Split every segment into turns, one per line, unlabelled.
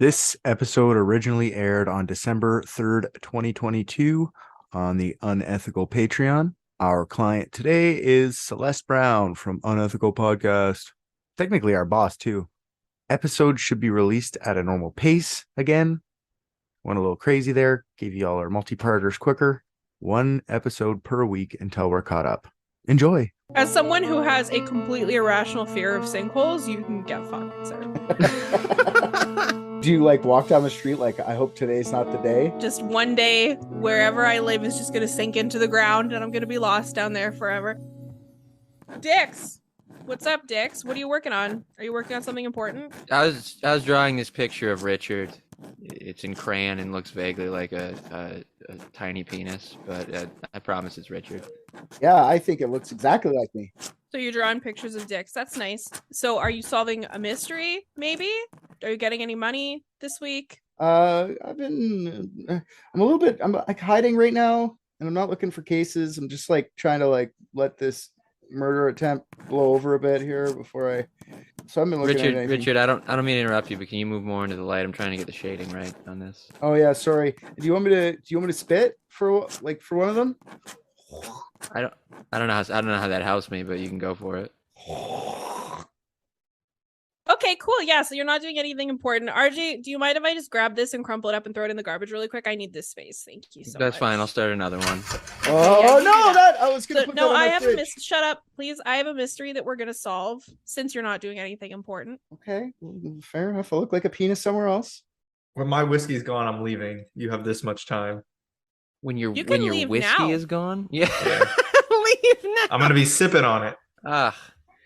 This episode originally aired on December 3rd, 2022 on the Unethical Patreon. Our client today is Celeste Brown from Unethical Podcast. Technically our boss too. Episodes should be released at a normal pace again. Went a little crazy there. Gave you all our multi-parters quicker. One episode per week until we're caught up. Enjoy.
As someone who has a completely irrational fear of sinkholes, you can get fucked, sir.
Do you walk down the street I hope today's not the day?
Just one day, wherever I live is just going to sink into the ground and I'm going to be lost down there forever. Dix! What's up, Dix? What are you working on? Are you working on something important?
I was drawing this picture of Richard. It's in crayon and looks vaguely like a tiny penis, but I promise it's Richard.
Yeah, I think it looks exactly like me.
So you're drawing pictures of dicks. That's nice. So are you solving a mystery, maybe? Are you getting any money this week?
I'm hiding right now, and I'm not looking for cases. I'm just trying to let this murder attempt blow over a bit here before so I've been looking at anything.
Richard, I don't mean to interrupt you, but can you move more into the light? I'm trying to get the shading right on this.
Oh yeah, sorry. Do you want me to spit for one of them?
I don't know how that helps me, but you can go for it.
Okay, cool. Yeah, so you're not doing anything important. RJ, do you mind if I just grab this and crumple it up and throw it in the garbage really quick? I need this space. Thank you so much.
That's fine. I'll start another one.
Oh no, I was gonna put that on
I
my
have
fridge.
a mystery. Shut up, please. I have a mystery that we're gonna solve since you're not doing anything important.
Okay, fair enough. I look like a penis somewhere else.
When my whiskey's gone, I'm leaving. You have this much time.
When your
leave
whiskey
now.
is gone? Yeah.
Leave now.
I'm gonna be sipping on it.
Ah,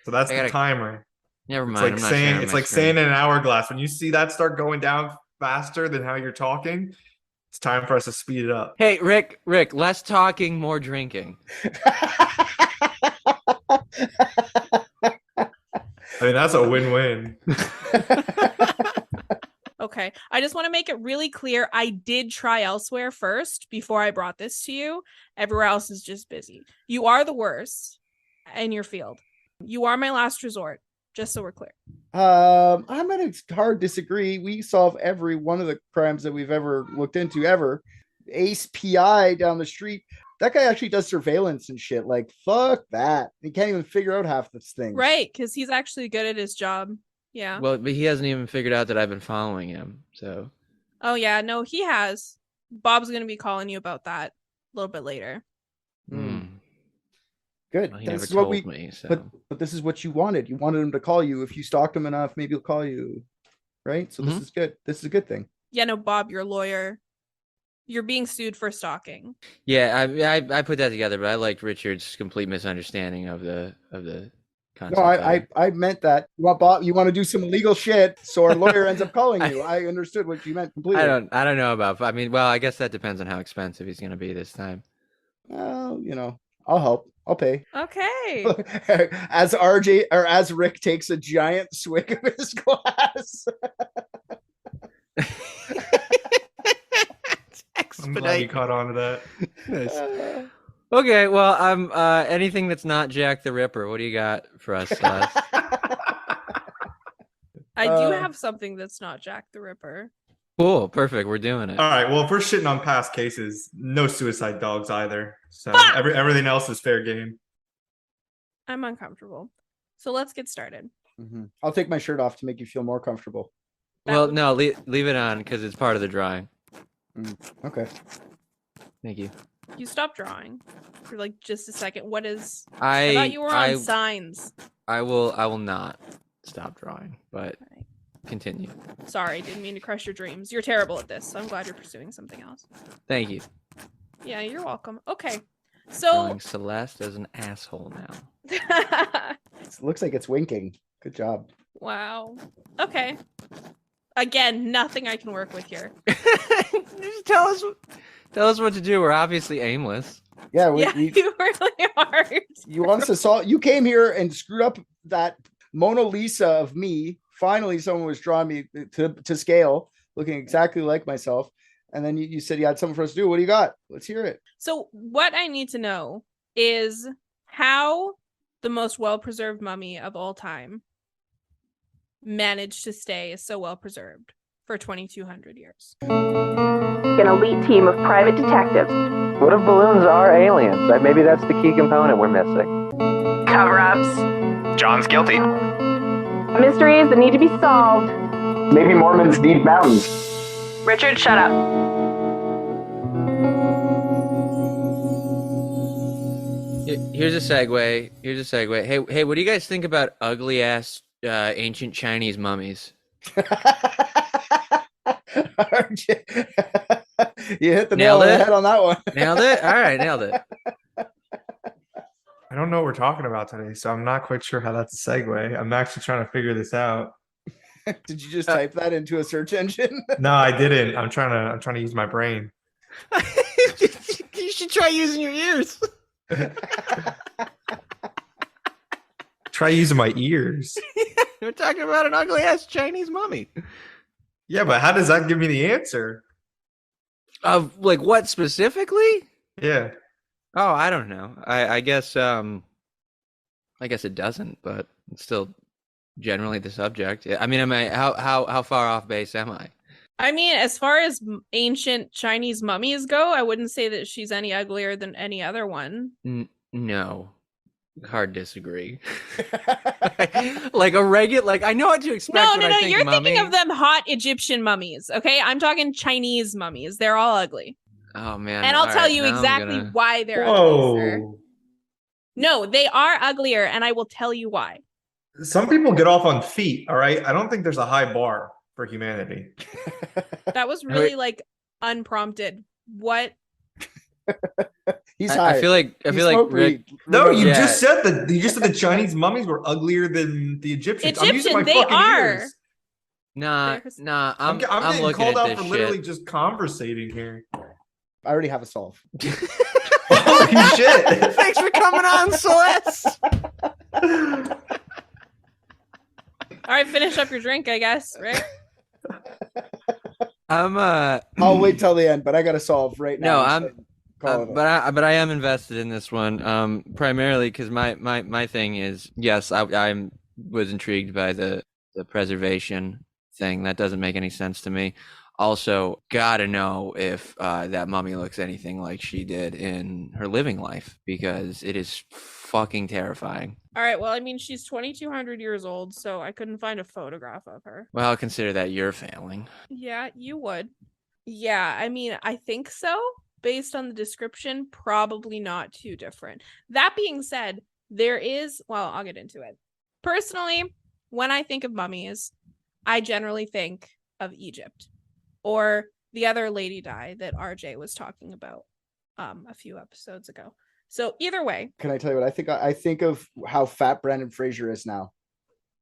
So that's the timer.
never
It's
mind.
like
I'm not
saying
sharing
it's
my
like
screen.
saying in an hourglass. When you see that start going down faster than how you're talking, it's time for us to speed it up.
Hey, Rick, less talking, more drinking.
I mean, that's a win-win.
Okay, I just want to make it really clear. I did try elsewhere first before I brought this to you. Everywhere else is just busy. You are the worst in your field. You are my last resort, just so we're clear.
I'm gonna hard disagree. We solve every one of the crimes that we've ever looked into ever. Ace PI down the street. That guy actually does surveillance and shit. Fuck that. He can't even figure out half this thing.
Right, because he's actually good at his job. Yeah.
Well, but he hasn't even figured out that I've been following him, so.
Oh, yeah. No, he has. Bob's going to be calling you about that a little bit later.
Good.
Well, he
This
never
is what
told me, so.
But this is what you wanted. You wanted him to call you. If you stalked him enough, maybe he'll call you. Right? So this is good. This is a good thing.
Yeah, no, Bob, you're a lawyer. You're being sued for stalking.
Yeah, I put that together, but I liked Richard's complete misunderstanding of the concept.
No, I meant that. You want Bob? You want to do some illegal shit, so our lawyer ends up calling you. I understood what you meant completely.
I don't know about. I mean, well, I guess that depends on how expensive he's going to be this time.
Well, I'll help. I'll pay.
Okay.
As Rick takes a giant swig of his glass.
I'm glad you caught on to that.
Nice. Okay, well, I'm anything that's not Jack the Ripper. What do you got for us, Celeste?
I do have something that's not Jack the Ripper.
Cool, perfect. We're doing it.
All right. Well, if we're shitting on past cases, no suicide dogs either. So everything else is fair game.
I'm uncomfortable. So let's get started.
Mm-hmm. I'll take my shirt off to make you feel more comfortable.
Well, no, leave it on because it's part of the drawing.
Okay.
Thank you.
You stop drawing for just a second. What is?
I
thought you were on signs.
I will not stop drawing, but
Right.
continue.
Sorry, didn't mean to crush your dreams. You're terrible at this. So I'm glad you're pursuing something else.
Thank you.
Yeah, you're welcome. Okay. So
Drawing Celeste as an asshole now.
It looks like it's winking. Good job.
Wow. Okay. Again, nothing I can work with here.
Just tell us what to do. We're obviously aimless.
Yeah,
You really are.
you want us to solve. You came here and screwed up that Mona Lisa of me. Finally, someone was drawing me to scale, looking exactly like myself. And then you said you had something for us to do. What do you got? Let's hear it.
So what I need to know is how the most well-preserved mummy of all time managed to stay so well preserved. for 2,200 years.
An elite team of private detectives.
What if balloons are aliens? Maybe that's the key component we're missing.
Cover-ups.
John's guilty.
Mysteries that need to be solved.
Maybe Mormons need mountains.
Richard, shut up.
Here's a segue. Hey, what do you guys think about ugly ass ancient Chinese mummies?
You hit the nail on the head on that one.
Nailed it? All right, nailed it.
I don't know what we're talking about today, so I'm not quite sure how that's a segue. I'm actually trying to figure this out.
Did you just type that into a search engine?
No, I didn't. I'm trying to use my brain.
You should try using your ears.
Try using my ears.
We're talking about an ugly ass Chinese mummy.
Yeah, but how does that give me the answer?
Of like what specifically?
Yeah.
Oh, I don't know. I guess it doesn't, but it's still generally the subject. I mean, how far off base am I?
I mean, as far as ancient Chinese mummies go, I wouldn't say that she's any uglier than any other one.
No. Hard disagree. Like a regular, like I know what to expect.
No. You're thinking of them hot Egyptian mummies. Okay, I'm talking Chinese mummies. They're all ugly.
Oh man!
And I'll tell you exactly why they're ugly, sir. No, they are uglier, and I will tell you why.
Some people get off on feet. All right, I don't think there's a high bar for humanity.
That was really like unprompted. What?
He's high.
I feel like Rick.
No, you just said that. You just said the Chinese mummies were uglier than the Egyptians. I'm using my
they
fucking
are.
ears.
Nah. I'm
getting
looking
called
at
out
this
for
shit.
literally just conversating here.
I already have a solve.
Holy shit!
Thanks for coming on, Celeste.
All right, finish up your drink, I guess, right?
I'll wait till the end, but I got to solve right now.
But I am invested in this one, primarily because my thing is, yes, I was intrigued by the preservation thing. That doesn't make any sense to me. Also, gotta know if that mummy looks anything like she did in her living life, because it is fucking terrifying.
All right, well, I mean, she's 2,200 years old, so I couldn't find a photograph of her.
Well, I'll consider that you're failing.
Yeah, you would. Yeah, I mean, I think so. Based on the description, probably not too different. That being said, I'll get into it. Personally, when I think of mummies, I generally think of Egypt or the other Lady Di that RJ was talking about a few episodes ago. So either way.
Can I tell you what I think? I think of how fat Brandon Fraser is now.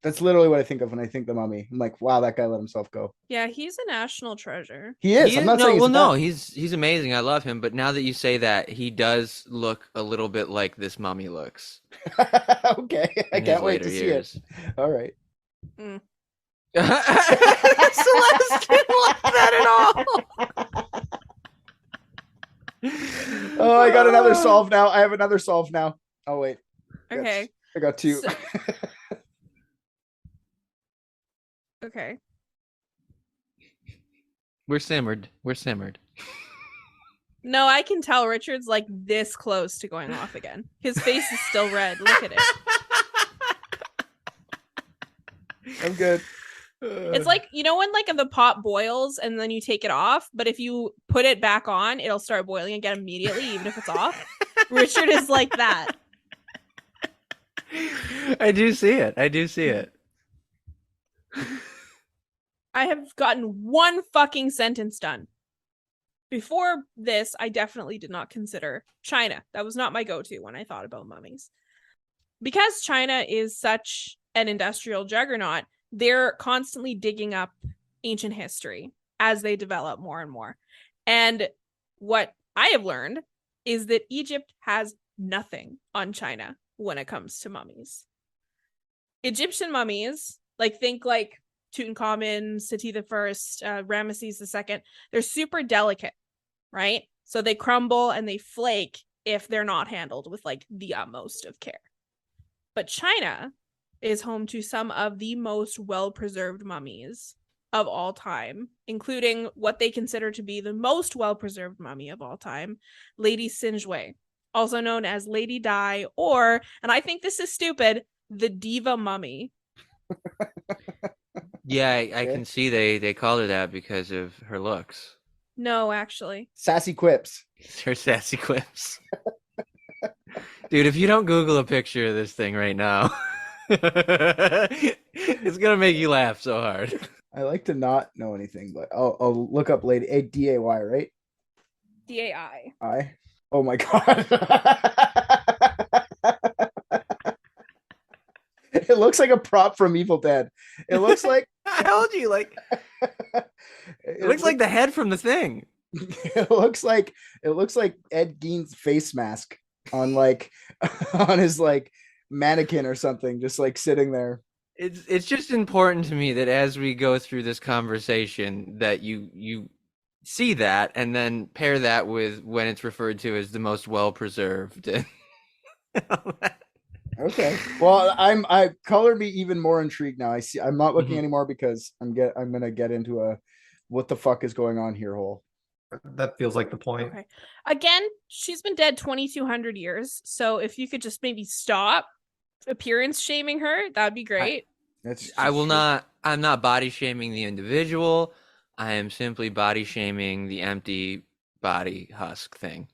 That's literally what I think of when I think the mummy. I'm like, wow, that guy let himself go.
Yeah, he's a national treasure.
He is. I'm not saying
he's amazing. I love him. But now that you say that, he does look a little bit like this mummy looks.
Okay, I can't wait to see it. All right.
Celeste didn't like that at all.
Oh, I got another solve now. I have another solve now. Oh, wait.
Okay.
I got two.
Okay.
We're simmered.
No, I can tell Richard's like this close to going off again. His face is still red. Look at it.
I'm good.
It's like, you know, when like the pot boils and then you take it off, but if you put it back on, it'll start boiling again immediately, even if it's off. Richard is like that.
I do see it.
I have gotten one fucking sentence done. Before this, I definitely did not consider China. That was not my go-to when I thought about mummies. Because China is such an industrial juggernaut, they're constantly digging up ancient history as they develop more and more. And what I have learned is that Egypt has nothing on China when it comes to mummies. Egyptian mummies, think Tutankhamun, Seti the First, Ramesses the Second, they're super delicate, right? So they crumble and they flake if they're not handled with the utmost of care. But China is home to some of the most well-preserved mummies of all time, including what they consider to be the most well-preserved mummy of all time, Lady Sinjue, also known as Lady Di, or, and I think this is stupid, the Diva Mummy.
Yeah, I can see they called her that because of her looks.
No, actually.
Sassy quips.
Her sassy quips. Dude, if you don't Google a picture of this thing right now, it's gonna make you laugh so hard.
I like to not know anything, but I'll look up Lady Day, right?
DAI.
I. Oh my god. It looks like a prop from Evil Dead. It looks like
I told you, like it looks like the head from the thing.
It looks like Ed Gein's face mask on on his mannequin or something, just sitting there.
It's just important to me that as we go through this conversation that you see that and then pair that with when it's referred to as the most well preserved.
Okay. Well, I color me even more intrigued now. I'm not looking anymore because I'm gonna get into a what the fuck is going on here hole.
That feels like the point.
Okay. Again, she's been dead 2,200 years. So if you could just maybe stop appearance shaming her, that'd be great.
I'm not body shaming the individual. I am simply body shaming the empty body husk thing.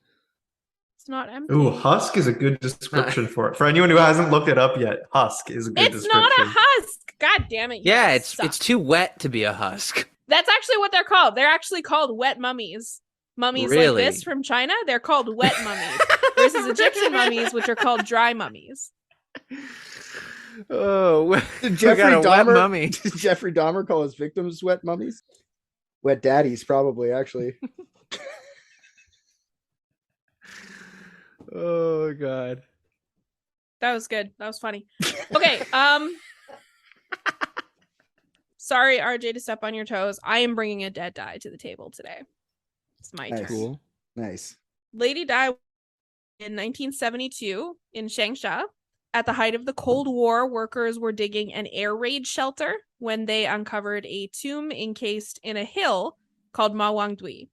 It's not empty.
Ooh, husk is a good description for it. For anyone who hasn't looked it up yet, husk is a good description.
It's not a husk. God damn it.
Yeah, it's too wet to be a husk.
That's actually what they're called. They're actually called wet mummies. Mummies
Really?
like this from China, they're called wet mummies. Versus Egyptian mummies, which are called dry mummies.
Oh,
Did Jeffrey
mummy.
Did Jeffrey Dahmer call his victims wet mummies? Wet daddies, probably, actually.
Oh god.
That was good. That was funny. Okay, sorry, RJ, to step on your toes. I am bringing a dead Di to the table today. It's my turn.
Cool.
Nice.
Lady Di in 1972 in Changsha. At the height of the Cold War, workers were digging an air raid shelter when they uncovered a tomb encased in a hill called Mawangdui.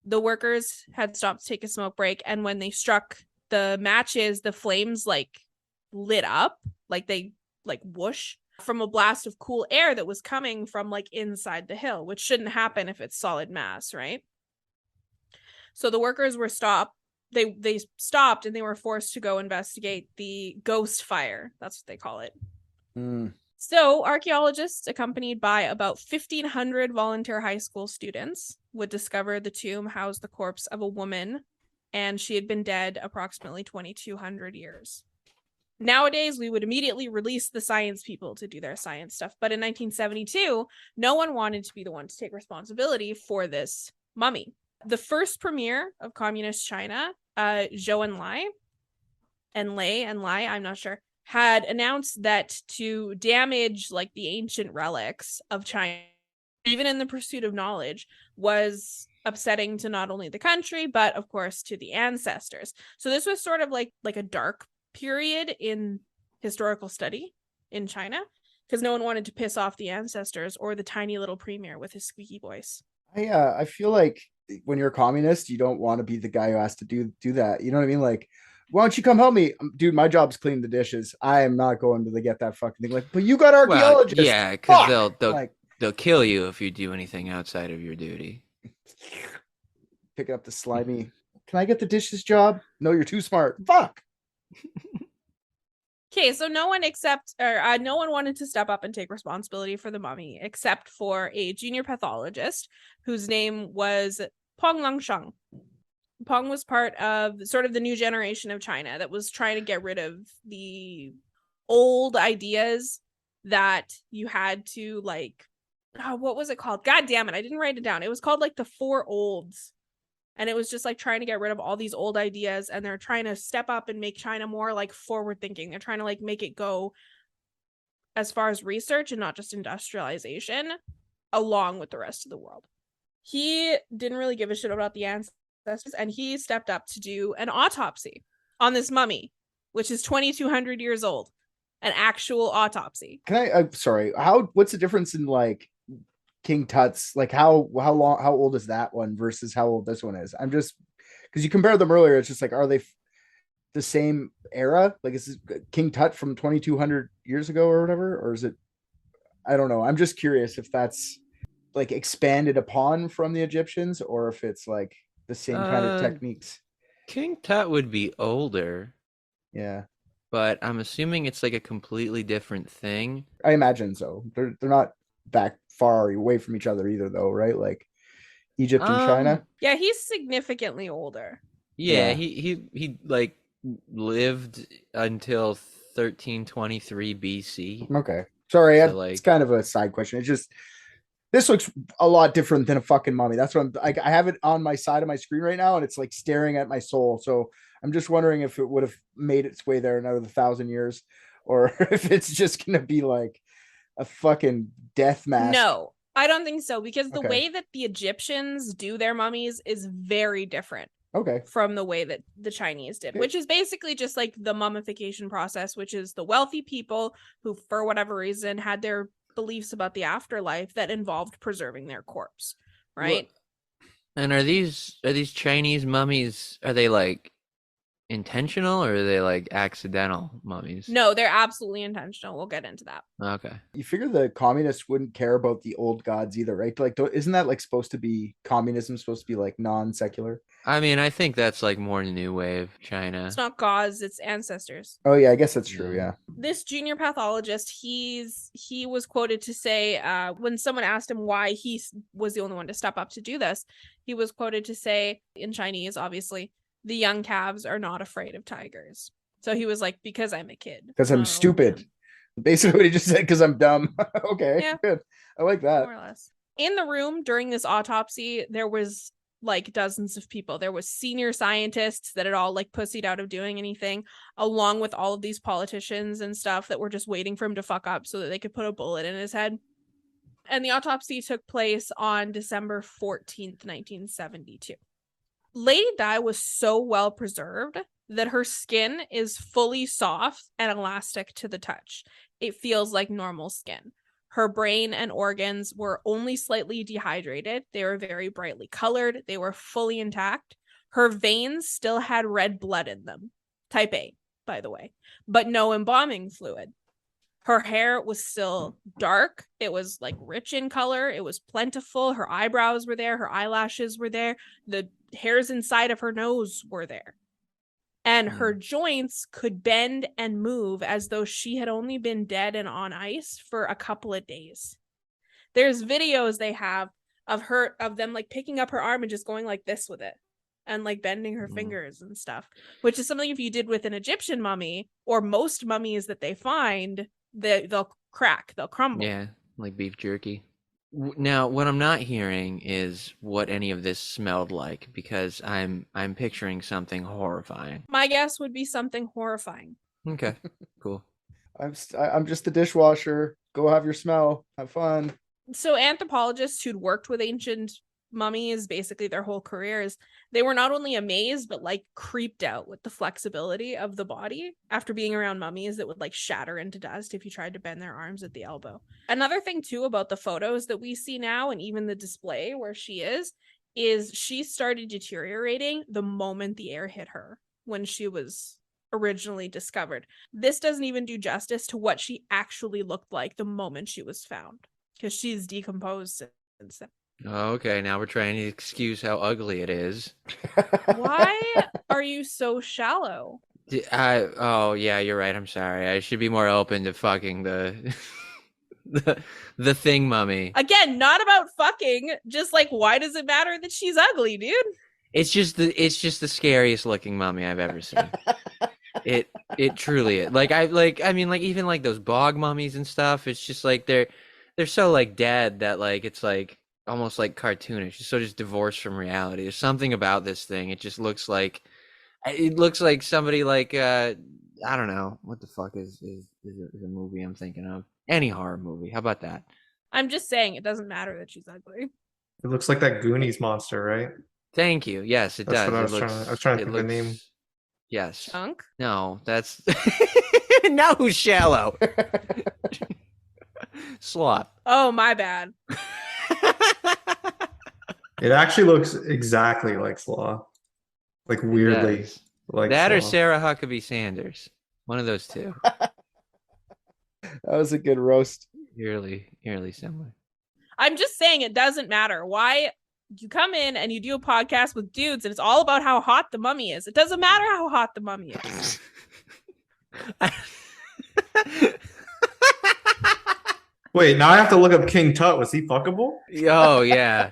The workers had stopped to take a smoke break, and when they struck the matches, the flames lit up, they whoosh from a blast of cool air that was coming from inside the hill, which shouldn't happen if it's solid mass, right? So the workers were stopped. They stopped and they were forced to go investigate the ghost fire. That's what they call it. So archaeologists, accompanied by about 1,500 volunteer high school students, would discover the tomb housed the corpse of a woman, and she had been dead approximately 2,200 years. Nowadays, we would immediately release the science people to do their science stuff. But in 1972, no one wanted to be the one to take responsibility for this mummy. The first premier of communist China, Zhou Enlai, I'm not sure, had announced that to damage the ancient relics of China, even in the pursuit of knowledge, was upsetting to not only the country, but of course to the ancestors. So this was sort of like a dark period in historical study in China, because no one wanted to piss off the ancestors or the tiny little premier with his squeaky voice.
I feel like when you're a communist, you don't want to be the guy who has to do that. You know what I mean? Why don't you come help me? Dude, my job's clean the dishes. I am not going to get that fucking thing. But you got archaeologists.
Well, yeah, because they'll kill you if you do anything outside of your duty.
Picking up the slimy. Can I get the dishes job? No, you're too smart. Fuck.
Okay, so no one wanted to step up and take responsibility for the mummy, except for a junior pathologist whose name was Peng Langsheng. Peng was part of sort of the new generation of China that was trying to get rid of the old ideas that you had to what was it called? God damn it, I didn't write it down. It was called the Four Olds. And it was just trying to get rid of all these old ideas, and they're trying to step up and make China more forward thinking. They're trying to make it go as far as research and not just industrialization along with the rest of the world. He didn't really give a shit about the ancestors, and he stepped up to do an autopsy on this mummy, which is 2,200 years old. An actual autopsy.
Can I, sorry, what's the difference in King Tut's, like how old is that one versus how old this one is? I'm just because you compared them earlier, it's just like, are they the same era? Like, is King Tut from 2200 years ago or whatever, or is it? I don't know. I'm just curious if that's like expanded upon from the Egyptians, or if it's like the same kind of techniques.
King Tut would be older.
Yeah,
but I'm assuming it's like a completely different thing.
I imagine so. They're not that far away from each other either, though, right? Like Egypt and China.
Yeah, he's significantly older.
Yeah, he like lived until 1323 BC.
Okay, sorry,
So, like,
it's kind of a side question. It's just this looks a lot different than a fucking mummy. That's what I'm like. I have it on my side of my screen right now, and it's like staring at my soul. So I'm just wondering if it would have made its way there in another 1,000 years, or if it's just gonna be like a fucking death mask.
No, I don't think so, because the
Okay.
way that the Egyptians do their mummies is very different
Okay.
from the way that the Chinese did, which is basically just like the mummification process, which is the wealthy people who, for whatever reason, had their beliefs about the afterlife that involved preserving their corpse, right?
And are these Chinese mummies, are they like intentional or are they like accidental mummies?
No, they're absolutely intentional. We'll get into that.
Okay.
You figure the communists wouldn't care about the old gods either, right? Like, isn't that like supposed to be communism? Supposed to be like non-secular?
I mean, I think that's like more new wave China.
It's not gods, it's ancestors.
Oh yeah, I guess that's true. Yeah.
This junior pathologist, he was quoted to say, when someone asked him why he was the only one to step up to do this, he was quoted to say, in Chinese, obviously, the young calves are not afraid of tigers. So he was like, because I'm a kid.
Because I'm stupid. Basically what he just said, because I'm dumb. Okay,
yeah,
good. I like that.
More or less. In the room during this autopsy, there was like dozens of people. There was senior scientists that had all like pussied out of doing anything, along with all of these politicians and stuff that were just waiting for him to fuck up so that they could put a bullet in his head. And the autopsy took place on December 14th, 1972. Lady Di was so well preserved that her skin is fully soft and elastic to the touch. It feels like normal skin. Her brain and organs were only slightly dehydrated. They were very brightly colored. They were fully intact. Her veins still had red blood in them. Type A, by the way, but no embalming fluid. Her hair was still dark. It was like rich in color. It was plentiful. Her eyebrows were there. Her eyelashes were there. The hairs inside of her nose were there. And her joints could bend and move as though she had only been dead and on ice for a couple of days. There's videos they have of them like picking up her arm and just going like this with it and like bending her fingers and stuff, which is something if you did with an Egyptian mummy or most mummies that they find, they'll crack, they'll crumble.
Yeah, like beef jerky. Now, what I'm not hearing is what any of this smelled like, because I'm picturing something horrifying.
My guess would be something horrifying.
Okay, cool.
I'm just the dishwasher. Go have your smell. Have fun.
So anthropologists who'd worked with ancient mummies basically their whole careers, they were not only amazed but like creeped out with the flexibility of the body after being around mummies that would like shatter into dust if you tried to bend their arms at the elbow. Another thing too about the photos that we see now and even the display where she is she started deteriorating the moment the air hit her when she was originally discovered. This doesn't even do justice to what she actually looked like the moment she was found, because she's decomposed since then.
Okay, now we're trying to excuse how ugly it is.
Why are you so shallow?
Oh yeah, you're right. I'm sorry. I should be more open to fucking the the thing mummy.
Again, not about fucking. Just like, why does it matter that she's ugly, dude?
It's just the scariest looking mummy I've ever seen. It truly is. I mean even like those bog mummies and stuff. It's just like they're so like dead that like it's like almost like cartoonish. It's so just divorced from reality. There's something about this thing. It just looks like somebody like I don't know what the fuck is a movie I'm thinking of. Any horror movie. How about that?
I'm just saying it doesn't matter that she's ugly.
It looks like that Goonies monster, right?
Thank you. Yes, it
That's
does.
what I was trying to think of the name.
Yes.
Chunk?
No, that's now who's shallow. Sloth.
Oh, my bad.
It actually looks exactly like Slaw. Like weirdly
does.
like
That or
Slaw.
Sarah Huckabee Sanders. One of those two.
That was a good roast.
Eerily similar.
I'm just saying it doesn't matter. Why you come in and you do a podcast with dudes and it's all about how hot the mummy is. It doesn't matter how hot the mummy is.
Wait, now I have to look up King Tut. Was he fuckable?
Oh yeah.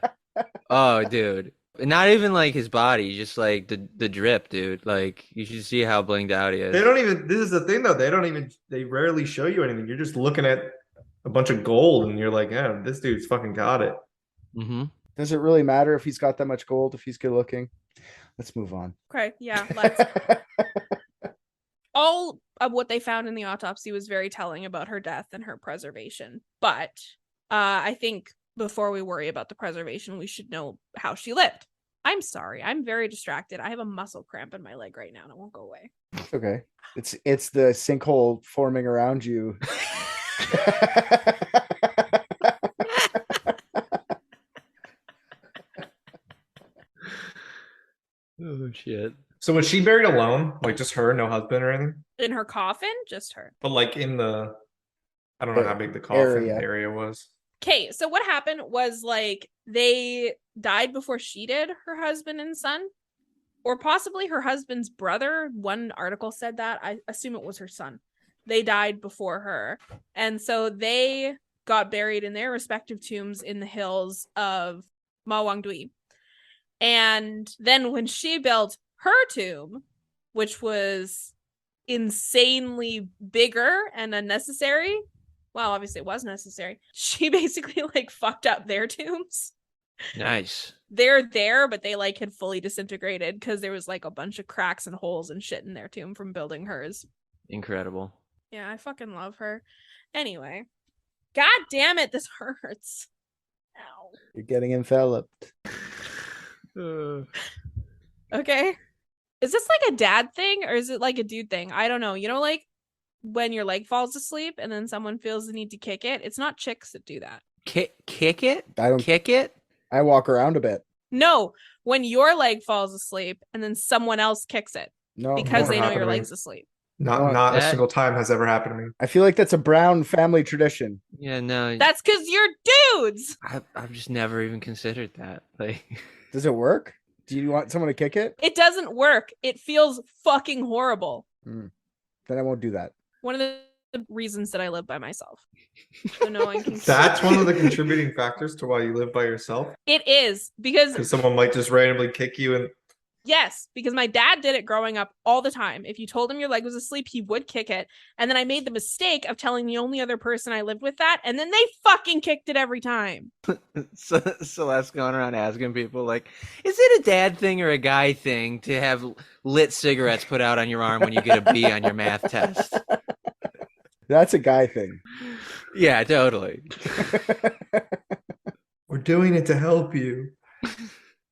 Oh dude. Not even like his body, just like the drip, dude. Like you should see how blinged out he is.
They don't even. This is the thing, though. They rarely show you anything. You're just looking at a bunch of gold, and you're like, "Yeah, this dude's fucking got it."
Mm-hmm.
Does it really matter if he's got that much gold, if he's good looking? Let's move on.
Okay, yeah, let's. All of what they found in the autopsy was very telling about her death and her preservation. But I think before we worry about the preservation, we should know how she lived. I'm sorry. I'm very distracted. I have a muscle cramp in my leg right now and it won't go away.
It's okay. It's the sinkhole forming around you.
Oh shit.
So was she buried alone? Like just her, no husband or anything?
In her coffin, just her.
But like in the, I don't know how big the coffin area was.
Okay, so what happened was like they died before she did, her husband and son, or possibly her husband's brother. One article said that. I assume it was her son. They died before her. And so they got buried in their respective tombs in the hills of Mawangdui. And then when she built her tomb, which was insanely bigger and unnecessary, well, obviously it was necessary, she basically like fucked up their tombs.
Nice.
They're there, but they like had fully disintegrated because there was like a bunch of cracks and holes and shit in their tomb from building hers.
Incredible.
Yeah, I fucking love her. Anyway, god damn it, this hurts. Ow.
You're getting enveloped.
Okay. Is this like a dad thing or is it like a dude thing? I don't know. You know, like when your leg falls asleep and then someone feels the need to kick it? It's not chicks that do that.
Kick it?
I don't
kick it?
I walk around a bit.
No, when your leg falls asleep and then someone else kicks it
No,
because
never
they know
happened
your
to me.
leg's asleep.
Not a
That-
single time has ever happened to me.
I feel like that's a Brown family tradition.
Yeah, no.
That's because you're dudes.
I've just never even considered that. Like,
Does it work? Do you want someone to kick it?
It doesn't work. It feels fucking horrible.
Then I won't do that.
One of the reasons that I live by myself. So no one can.
That's one of the contributing factors to why you live by yourself.
It is because
Because someone might just randomly kick you and
yes, because my dad did it growing up all the time. If you told him your leg was asleep, he would kick it. And then I made the mistake of telling the only other person I lived with that, and then they fucking kicked it every time.
so Celeste going around asking people, like, is it a dad thing or a guy thing to have lit cigarettes put out on your arm when you get a B on your math test?
That's a guy thing.
Yeah, totally.
we're doing it to help you.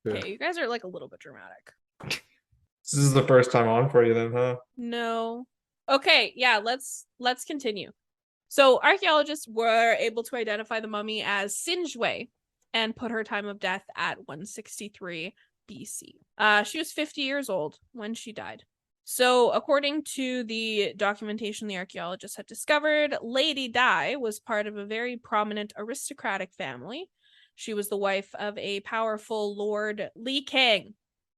Okay, you guys are like a little bit dramatic.
This is the first time on for you then, huh?
No. Okay, yeah, let's continue. So archaeologists were able to identify the mummy as Sinjue and put her time of death at 163 BC. She was 50 years old when she died. So according to the documentation the archaeologists had discovered, Lady Dai was part of a very prominent aristocratic family. She was the wife of a powerful Lord Li Kang,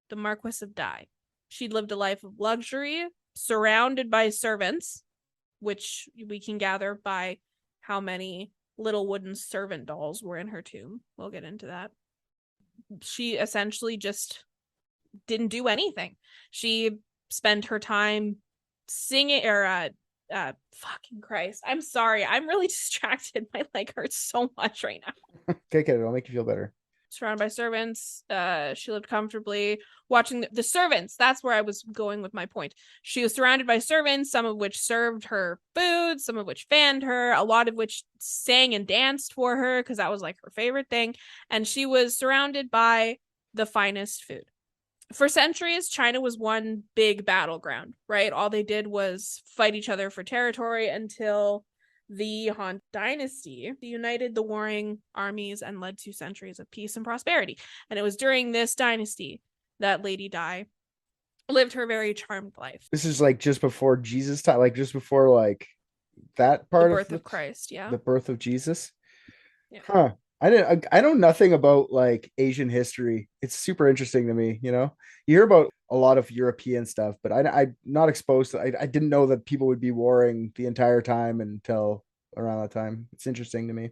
the Marquis of Dai. She'd lived a life of luxury, surrounded by servants, which we can gather by how many little wooden servant dolls were in her tomb. We'll get into that. She essentially just didn't do anything. She spent her time singing or fucking Christ. I'm sorry. I'm really distracted. My leg hurts so much right now.
Kick it. It'll make you feel better.
Surrounded by servants. She lived comfortably watching the servants. That's where I was going with my point. She was surrounded by servants, some of which served her food, some of which fanned her, a lot of which sang and danced for her because that was like her favorite thing. And she was surrounded by the finest food. For centuries, China was one big battleground, right? All they did was fight each other for territory until The Han Dynasty united the warring armies and led to centuries of peace and prosperity. And it was during this dynasty that Lady Di lived her very charmed life.
This is like just before Jesus time, like just before like that part
The birth
of
of Christ, yeah.
the birth of Jesus.
Yeah.
Huh. I know nothing about like Asian history. It's super interesting to me, you know. You hear about a lot of European stuff, but I'm not exposed to. I didn't know that people would be warring the entire time until around that time. It's interesting to me.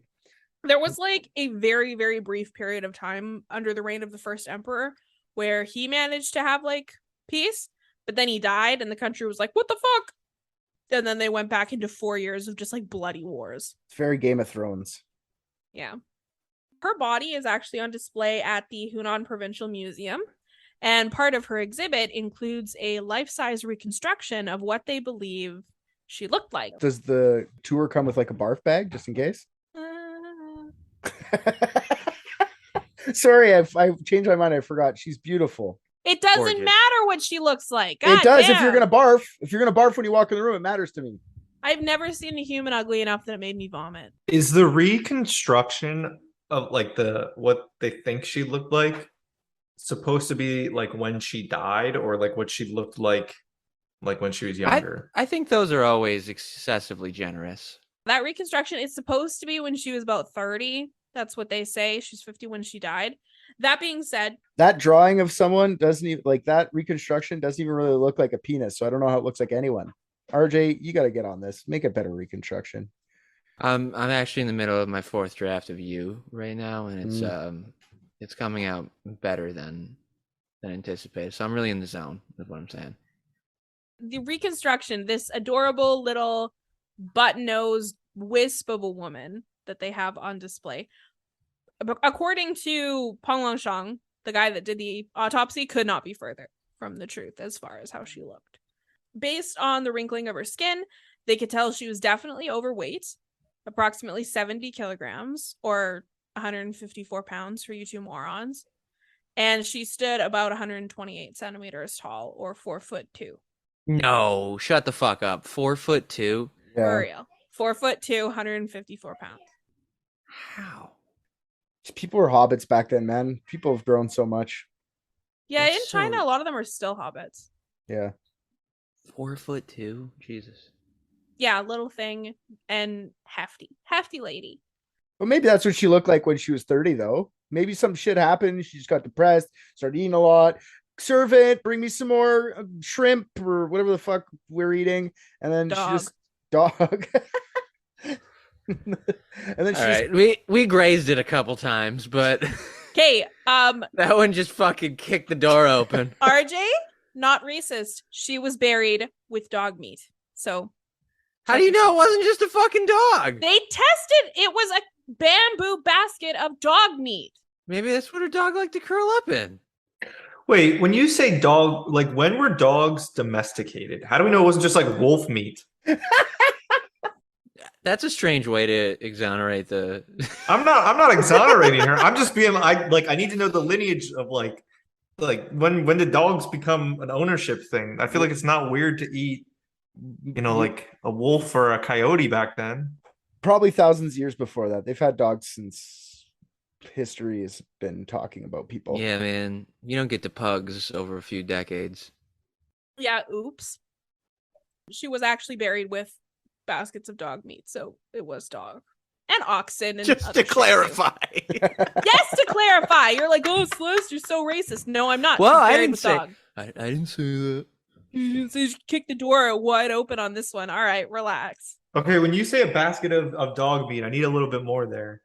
There was like a very, very brief period of time under the reign of the first emperor where he managed to have like peace, but then he died and the country was like, what the fuck? And then they went back into 4 years of just like bloody wars.
It's very Game of Thrones.
Yeah. Her body is actually on display at the Hunan Provincial Museum, and part of her exhibit includes a life-size reconstruction of what they believe she looked like.
Does the tour come with like a barf bag just in case? Sorry, I've changed my mind. I forgot. She's beautiful.
It doesn't
Gorgeous.
matter what she looks like. God
it does
damn.
if you're gonna barf. If you're gonna barf when you walk in the room, it matters to me.
I've never seen a human ugly enough that it made me vomit.
Is the reconstruction of like the what they think she looked like supposed to be like when she died, or like what she looked like when she was younger?
I think those are always excessively generous.
That reconstruction is supposed to be when she was about 30. That's what they say. She's 50 when she died. That being said,
That drawing of someone doesn't even like that reconstruction doesn't even really look like a penis. So I don't know how it looks like anyone. RJ, you got to get on this. Make a better reconstruction.
I'm actually in the middle of my 4th draft of You right now, and it's coming out better than anticipated. So I'm really in the zone, is what I'm saying.
the reconstruction, this adorable little button-nosed wisp of a woman that they have on display, according to Peng Longshang, the guy that did the autopsy, could not be further from the truth as far as how she looked. Based on the wrinkling of her skin, they could tell she was definitely overweight, approximately 70 kilograms or 154 pounds for you two morons. And she stood about 128 centimeters tall, or 4'2".
No, shut the fuck up. 4'2".
For real. 4'2", 154 pounds.
How?
People were hobbits back then, man. People have grown so much.
Yeah,
That's
in China,
so-
a lot of them are still hobbits.
Yeah.
4'2"? Jesus.
Yeah, little thing and hefty lady.
But maybe that's what she looked like when she was 30, though. Maybe some shit happened. She just got depressed, started eating a lot. Servant, bring me some more shrimp or whatever the fuck we're eating. And then she just dog. And then
All right, we grazed it a couple times, but
Okay,
that one just fucking kicked the door open.
RJ, not racist. She was buried with dog meat. So
How do you know it wasn't just a fucking dog?
they tested it was a bamboo basket of dog meat.
Maybe that's what her dog liked to curl up in.
Wait, when you say dog, like when were dogs domesticated? How do we know it wasn't just like wolf meat?
That's a strange way to exonerate the.
I'm not exonerating her. I'm just being I need to know the lineage of like when did dogs become an ownership thing? I feel like it's not weird to eat, like a wolf or a coyote back then.
probably thousands of years before that. They've had dogs since history has been talking about people.
Yeah, man, you don't get to pugs over a few decades.
Yeah, oops. She was actually buried with baskets of dog meat, so it was dog and oxen. And
Just
other
to
shit, too.
clarify.
Yes, to clarify. You're like, oh, Celeste, you're so racist. No, I'm not.
Well,
She's
I
buried
didn't
with
say.
dog.
I didn't say that.
You didn't say kick the door wide open on this one. All right, relax.
Okay, when you say a basket of dog meat, I need a little bit more there.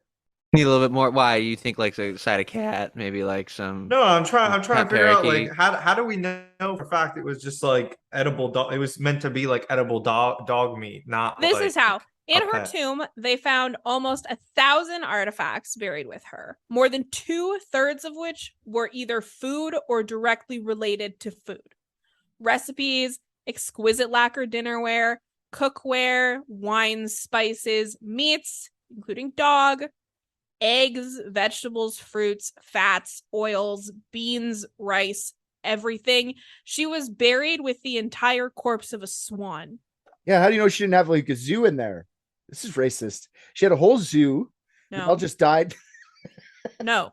Need a little bit more. Why you think like a side of cat? Maybe like some.
No, I'm trying to figure out
parakeet.
like how do we know for a fact it was just like edible dog? It was meant to be like edible dog meat, not.
This
like,
is how. In
a
her
pet.
tomb, they found almost 1,000 artifacts buried with her, more than 2/3 of which were either food or directly related to food. Recipes, exquisite lacquer dinnerware, cookware, wines, spices, meats, including dog, eggs, vegetables, fruits, fats, oils, beans, rice, everything. She was buried with the entire corpse of a swan.
Yeah, how do you know she didn't have like a zoo in there? This is racist. She had a whole zoo. They all
No,
just died.
no.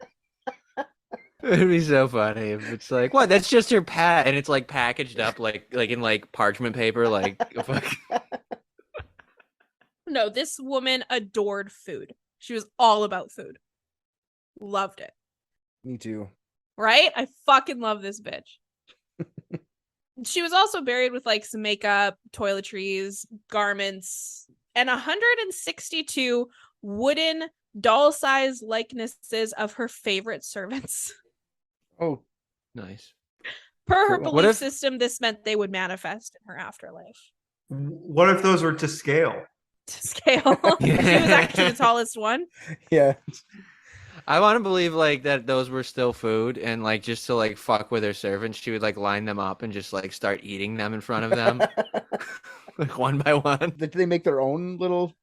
It'd be so funny if it's like, what? That's just her pet, and it's like packaged up like in like parchment paper, like fuck.
No, this woman adored food. She was all about food. Loved it.
Me too.
Right? I fucking love this bitch. She was also buried with like some makeup, toiletries, garments, and 162 wooden doll-sized likenesses of her favorite servants.
Oh,
Nice.
Per her
Cool.
What
belief
if-
system, this meant they would manifest in her afterlife.
What if those were to scale?
To scale. She was actually the tallest one.
yeah.
I want to believe like that those were still food, and like just to like fuck with her servants, she would like line them up and just like start eating them in front of them, like one by one.
Did they make their own little?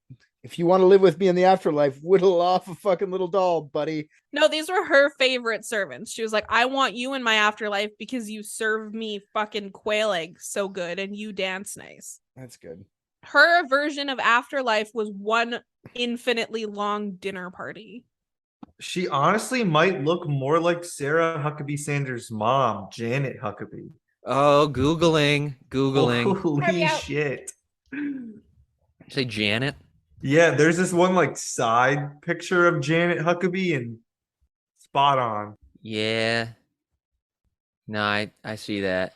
If you want to live with me in the afterlife, whittle off a fucking little doll, buddy.
No, these were her favorite servants. She was like, I want you in my afterlife because you serve me fucking quail eggs so good and you dance nice.
That's good.
Her version of afterlife was one infinitely long dinner party.
She honestly might look more like Sarah Huckabee Sanders' mom, Janet Huckabee.
Oh, googling.
Holy
out.
shit.
Say Janet.
Yeah, there's this one like side picture of Janet Huckabee and spot on.
Yeah. No, I see that.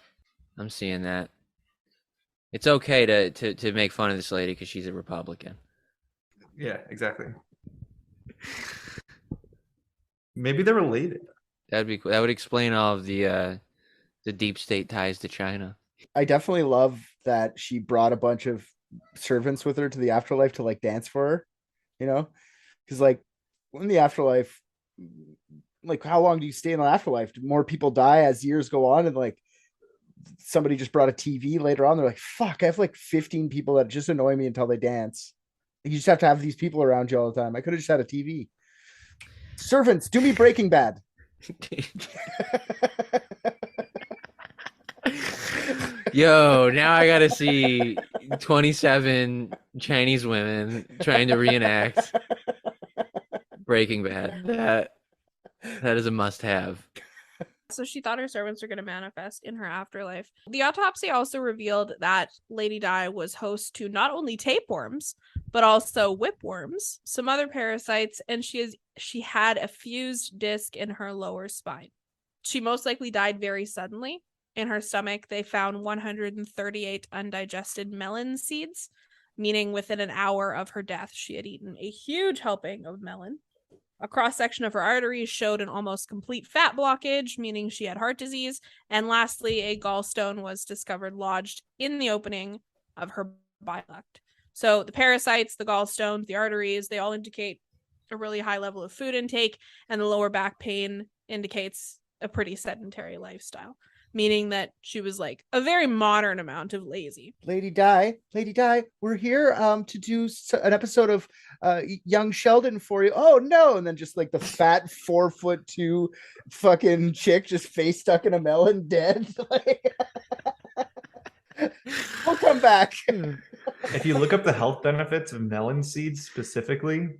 I'm seeing that. It's okay to make fun of this lady because she's a Republican.
Yeah, exactly. Maybe they're related.
That'd be cool. That would explain all of the deep state ties to China.
I definitely love that she brought a bunch of servants with her to the afterlife to like dance for her, you know, because like in the afterlife, like how long do you stay in the afterlife? Do more people die as years go on? And like somebody just brought a TV later on, they're like, fuck, I have like 15 people that just annoy me until they dance. You just have to have these people around you all the time. I could have just had a TV. Servants, do me Breaking Bad.
Yo, now I gotta see 27 Chinese women trying to reenact Breaking Bad. That is a must-have.
So she thought her servants were going to manifest in her afterlife. The autopsy also revealed that Lady Di was host to not only tapeworms, but also whipworms, some other parasites, and she had a fused disc in her lower spine. She most likely died very suddenly. In her stomach, they found 138 undigested melon seeds, meaning within an hour of her death, she had eaten a huge helping of melon. A cross-section of her arteries showed an almost complete fat blockage, meaning she had heart disease. And lastly, a gallstone was discovered lodged in the opening of her bile duct. So the parasites, the gallstones, the arteries, they all indicate a really high level of food intake, and the lower back pain indicates a pretty sedentary lifestyle, meaning that she was like a very modern amount of lazy.
Lady Di, we're here to do an episode of Young Sheldon for you. Oh no! And then just like the fat 4'2" fucking chick just face stuck in a melon, dead. We'll come back.
If you look up the health benefits of melon seeds specifically,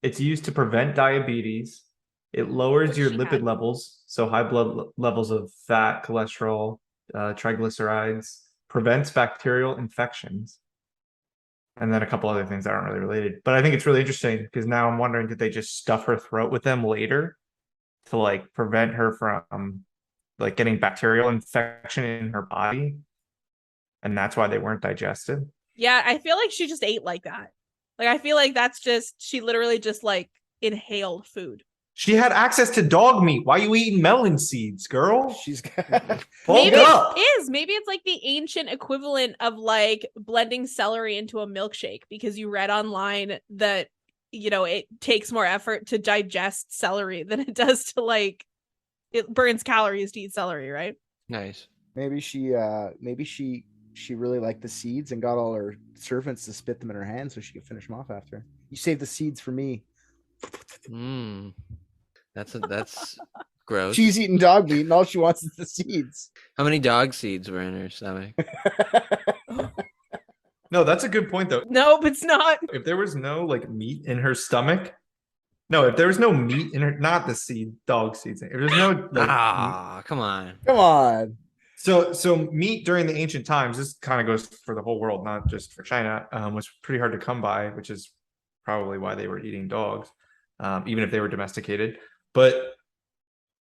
it's used to prevent diabetes. It lowers your lipid levels, so high blood levels of fat, cholesterol, triglycerides, prevents bacterial infections, and then a couple other things that aren't really related. But I think it's really interesting because now I'm wondering, did they just stuff her throat with them later to like prevent her from like getting bacterial infection in her body? And that's why they weren't digested?
Yeah, I feel like she just ate like that. Like, I feel like that's just, she literally just like inhaled food.
She had access to dog meat. Why are you eating melon seeds, girl?
She's
Maybe
up.
it is. Maybe it's like the ancient equivalent of like blending celery into a milkshake, because you read online that, you know, it takes more effort to digest celery than it does to like, it burns calories to eat celery, right?
Nice.
Maybe she really liked the seeds and got all her servants to spit them in her hand so she could finish them off after. You save the seeds for me.
That's gross.
She's eating dog meat and all she wants is the seeds.
How many dog seeds were in her stomach?
No, that's a good point though.
Nope, it's not.
If there was no like meat in her stomach, no, if there was no meat in her, not the seed, dog seeds. If there's no like,
Come on.
Come on.
so meat during the ancient times, this kind of goes for the whole world, not just for China, was pretty hard to come by, which is probably why they were eating dogs, even if they were domesticated. But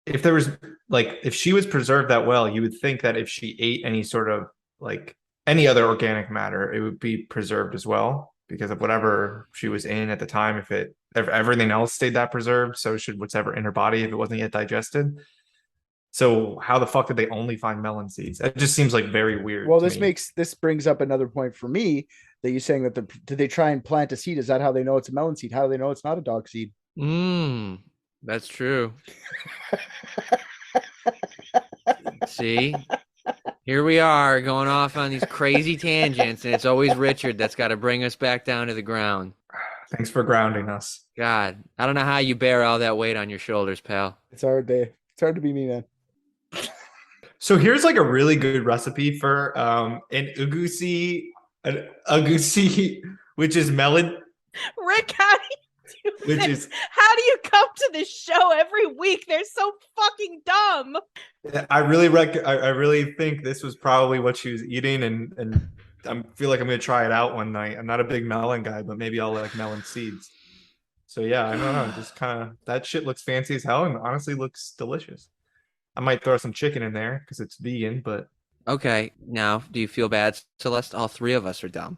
if there was like, if she was preserved that well, you would think that if she ate any sort of like any other organic matter, it would be preserved as well because of whatever she was in at the time. If everything else stayed that preserved, so should whatever in her body if it wasn't yet digested. So how the fuck did they only find melon seeds? It just seems like very weird.
Well,
to
this
me.
brings up another point for me that you're saying that did they try and plant a seed? Is that how they know it's a melon seed? How do they know it's not a dog seed?
That's true. See, here we are going off on these crazy tangents, and it's always Richard that's got to bring us back down to the ground.
Thanks for grounding us.
God, I don't know how you bear all that weight on your shoulders, pal.
It's hard to be me, man.
So here's like a really good recipe for an ugusi, which is melon,
Rick, how do you do
which
this?
is
How do you come to this show every week? They're so fucking dumb.
I really think this was probably what she was eating, and I feel like I'm gonna try it out one night. I'm not a big melon guy, but maybe I'll like melon seeds. So yeah, I don't know. Just kind of that shit looks fancy as hell, and honestly looks delicious. I might throw some chicken in there because it's vegan, but
Okay, now do you feel bad, Celeste? All three of us are dumb.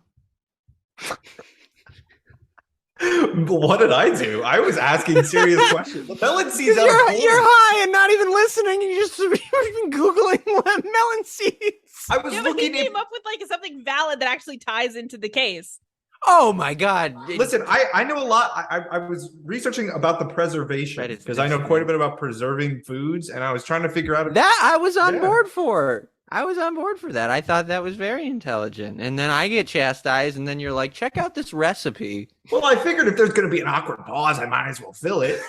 what did I do? I was asking serious questions. The melon seeds.
You're high and not even listening. You just you've been googling melon seeds.
I was
Yeah, but he
looking at.
came up with like something valid that actually ties into the case.
Oh my God!
Listen, I know a lot. I was researching about the preservation because I know quite a bit about preserving foods, and I was trying to figure out
that I was on board for. I was on board for that. I thought that was very intelligent. And then I get chastised, and then you're like, check out this recipe.
Well, I figured if there's going to be an awkward pause, I might as well fill it.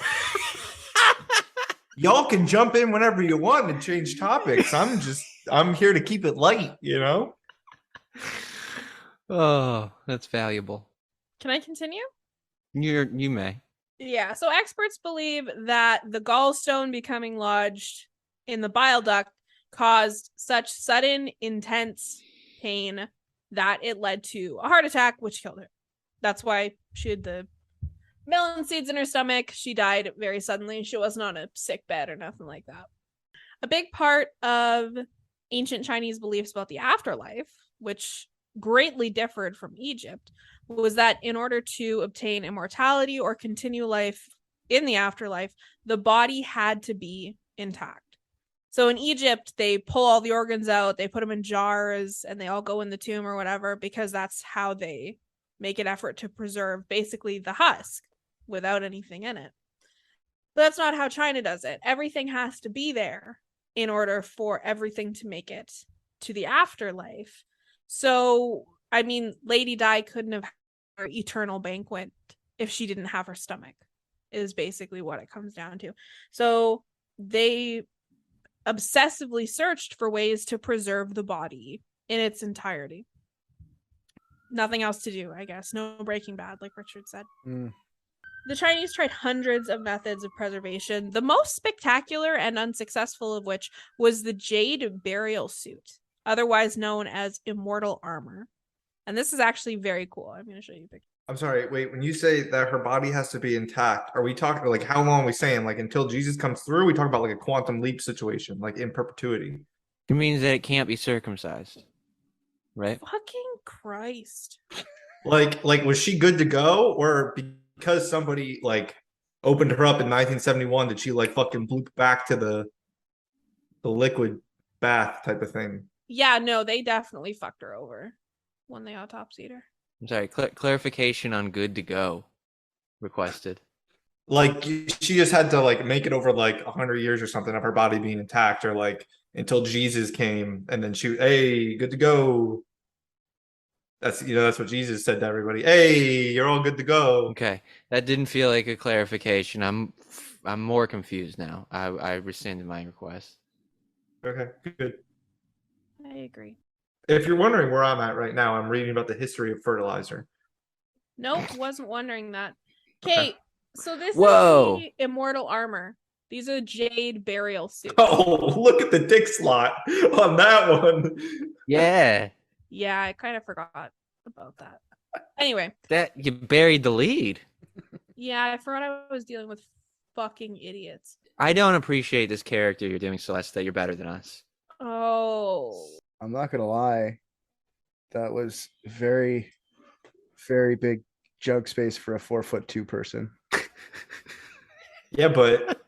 Y'all can jump in whenever you want and change topics. I'm here to keep it light, you know?
Oh, that's valuable.
Can I continue?
You may.
Yeah, so experts believe that the gallstone becoming lodged in the bile duct caused such sudden, intense pain that it led to a heart attack, which killed her. That's why she had the melon seeds in her stomach. She died very suddenly. She wasn't on a sick bed or nothing like that. A big part of ancient Chinese beliefs about the afterlife, which greatly differed from Egypt, was that in order to obtain immortality or continue life in the afterlife, the body had to be intact. So in Egypt, they pull all the organs out, they put them in jars, and they all go in the tomb or whatever, because that's how they make an effort to preserve basically the husk without anything in it. But that's not how China does it. Everything has to be there in order for everything to make it to the afterlife. So, I mean, Lady Di couldn't have had her eternal banquet if she didn't have her stomach, is basically what it comes down to. So they obsessively searched for ways to preserve the body in its entirety. Nothing else to do, I guess. No Breaking Bad, like Richard said. The Chinese tried hundreds of methods of preservation, the most spectacular and unsuccessful of which was the jade burial suit, otherwise known as immortal armor. And this is actually very cool. I'm going to show you a picture.
I'm sorry, wait, when you say that her body has to be intact, are we talking like how long are we saying? Like until Jesus comes through? We talk about like a quantum leap situation, like in perpetuity.
It means that it can't be circumcised, right?
Fucking Christ.
Like was she good to go? Or because somebody like opened her up in 1971, did she like fucking bloop back to the liquid bath type of thing?
Yeah, no, they definitely fucked her over when they autopsied her.
I'm sorry, clarification on good to go requested.
Like she just had to like make it over like 100 years or something of her body being intact, or like until Jesus came and then she, hey, good to go. That's what Jesus said to everybody. Hey, you're all good to go.
Okay, that didn't feel like a clarification. I'm more confused now. I rescinded my request.
Okay, good.
I agree.
If you're wondering where I'm at right now, I'm reading about the history of fertilizer.
Nope, wasn't wondering that.
Okay.
Okay, so this
Whoa.
is the immortal armor. These are jade burial suits.
Oh, look at the dick slot on that one.
Yeah.
Yeah, I kind of forgot about that. Anyway,
That you buried the lead.
yeah, I forgot I was dealing with fucking idiots.
I don't appreciate this character you're doing, Celeste, that you're better than us.
Oh,
I'm not gonna lie. That was very, very big jug space for a 4'2" person.
Yeah, but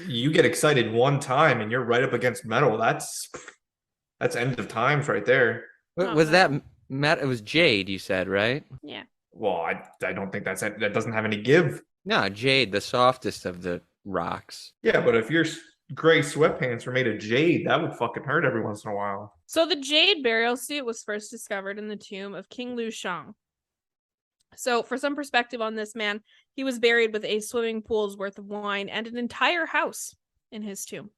you get excited one time and you're right up against metal. That's end of times right there.
Not
Was that
metal.
Matt? It was Jade, you said, right?
yeah.
Well, I don't think that doesn't have any give.
No, Jade, the softest of the rocks.
Yeah, but if your gray sweatpants were made of jade, that would fucking hurt every once in a while.
So the jade burial suit was first discovered in the tomb of King Lu Shang. So for some perspective on this man, he was buried with a swimming pool's worth of wine and an entire house in his tomb.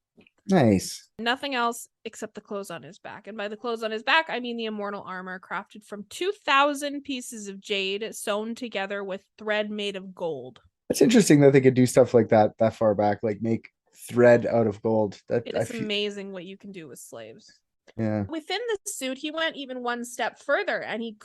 Nice.
Nothing else except the clothes on his back. And by the clothes on his back, I mean the immortal armor crafted from 2,000 pieces of jade sewn together with thread made of gold.
It's interesting that they could do stuff like that far back, like make thread out of gold. That
It
I
is
feel,
amazing what you can do with slaves.
yeah.
Within the suit, he went even one step further and he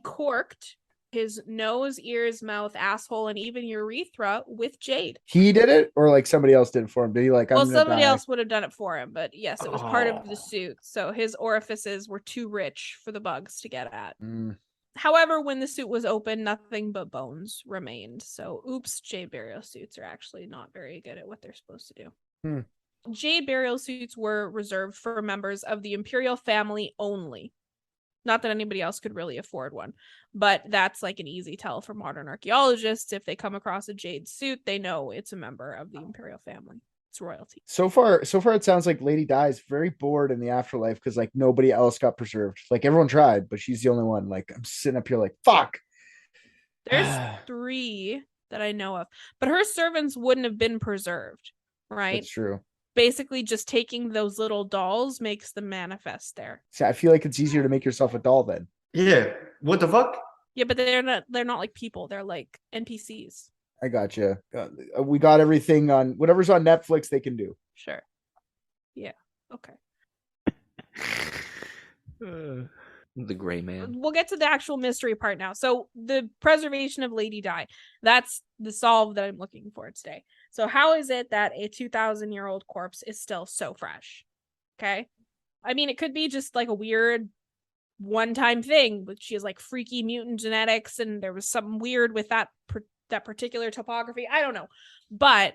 corked his nose, ears, mouth, asshole, and even urethra with jade.
He did it, or like somebody else did it for him? Did he like?
Well,
I'm gonna
somebody
die?
else would have done it for him, but yes, it was part of the
Oh.
suit. So his orifices were too rich for the bugs to get at.
Mm.
However, when the suit was open, nothing but bones remained. So, oops, jade burial suits are actually not very good at what they're supposed to do.
Hmm.
Jade burial suits were reserved for members of the imperial family only. Not that anybody else could really afford one, but that's like an easy tell for modern archaeologists. If they come across a jade suit, they know it's a member of the imperial family. It's royalty.
So far, it sounds like Lady Di is very bored in the afterlife because like nobody else got preserved. Like everyone tried, but she's the only one. Like I'm sitting up here like fuck.
There's 3 that I know of, but her servants wouldn't have been preserved, right?
That's true.
Basically, just taking those little dolls makes them manifest there.
See, I feel like it's easier to make yourself a doll then.
Yeah. What the fuck?
Yeah, but they're not like people. They're like NPCs.
I gotcha. We got everything on whatever's on Netflix. They can do.
Sure. Yeah. Okay.
The gray man.
We'll get to the actual mystery part now. So the preservation of Lady Di, that's the solve that I'm looking for today. So how is it that a 2,000-year-old corpse is still so fresh? Okay. I mean, it could be just like a weird one-time thing, but she has like freaky mutant genetics and there was something weird with that particular topography. I don't know. But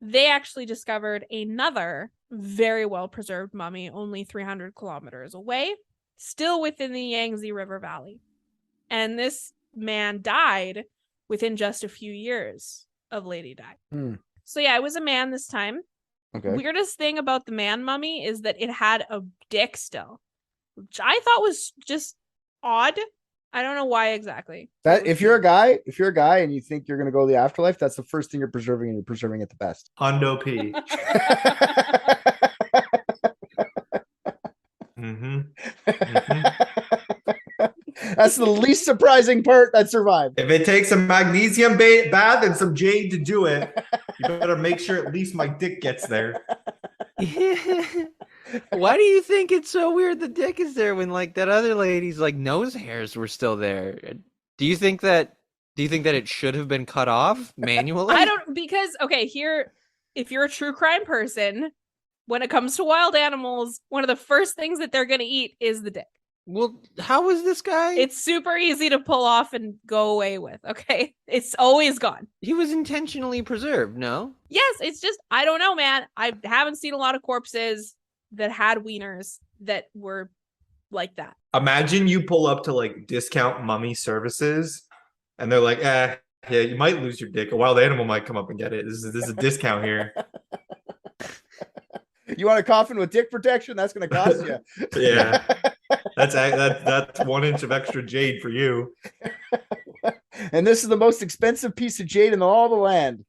they actually discovered another very well-preserved mummy only 300 kilometers away, still within the Yangtze River Valley. And this man died within just a few years of Lady Di.
Hmm.
So yeah, it was a man this time.
Okay.
Weirdest thing about the man mummy is that it had a dick still, which I thought was just odd. I don't know why exactly.
That if you're a guy and you think you're gonna go to the afterlife, that's the first thing you're preserving, and you're preserving it the best.
Hondo P. Mm-hmm.
That's the least surprising part that survived.
If it takes a magnesium bath and some jade to do it, you better make sure at least my dick gets there.
Why do you think it's so weird the dick is there when like that other lady's like nose hairs were still there? Do you think that it should have been cut off manually?
I don't, because okay, here, if you're a true crime person, when it comes to wild animals, one of the first things that they're gonna eat is the dick.
Well, how was this guy?
It's super easy to pull off and go away with. Okay, it's always gone.
He was intentionally preserved, no?
Yes, it's just I don't know, man. I haven't seen a lot of corpses that had wieners that were like that.
Imagine you pull up to like discount mummy services and they're like, yeah, you might lose your dick. A wild animal might come up and get it. This is a discount here.
You want a coffin with dick protection? That's gonna cost you.
Yeah. That's 1 inch of extra jade for you.
And this is the most expensive piece of jade in all the land.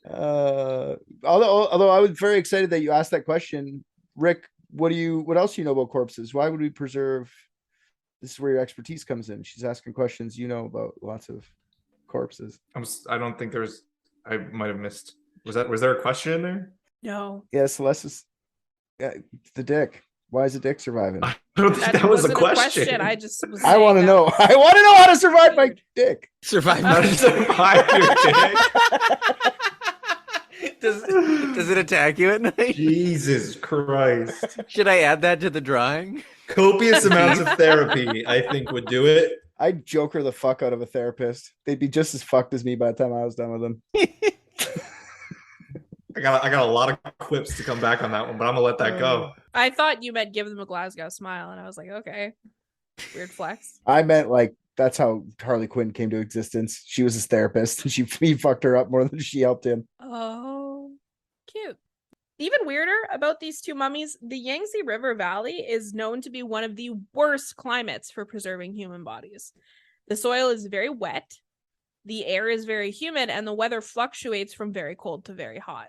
Although I was very excited that you asked that question, Rick, what else do you know about corpses? Why would we preserve? This is where your expertise comes in. She's asking questions you know about lots of corpses.
I don't think there's. I might have missed. Was there a question in there?
No.
Yeah, Celeste is the dick. Why is the dick surviving?
I don't think that was a
wasn't
question.
I just was
I want to
saying
know.
that.
I want to know how to survive my dick.
Survive.
How to survive your dick.
Does it attack you at night?
Jesus Christ.
Should I add that to the drawing?
Copious amounts of therapy, I think, would do it.
I'd joker the fuck out of a therapist. They'd be just as fucked as me by the time I was done with them.
I got a lot of quips to come back on that one, but I'm gonna let that go.
I thought you meant give them a Glasgow smile, and I was like, okay. Weird flex.
I meant like that's how Harley Quinn came to existence. She was his therapist, and he fucked her up more than she helped him.
Oh, cute. Even weirder about these two mummies, the Yangtze River Valley is known to be one of the worst climates for preserving human bodies. The soil is very wet, the air is very humid, and the weather fluctuates from very cold to very hot.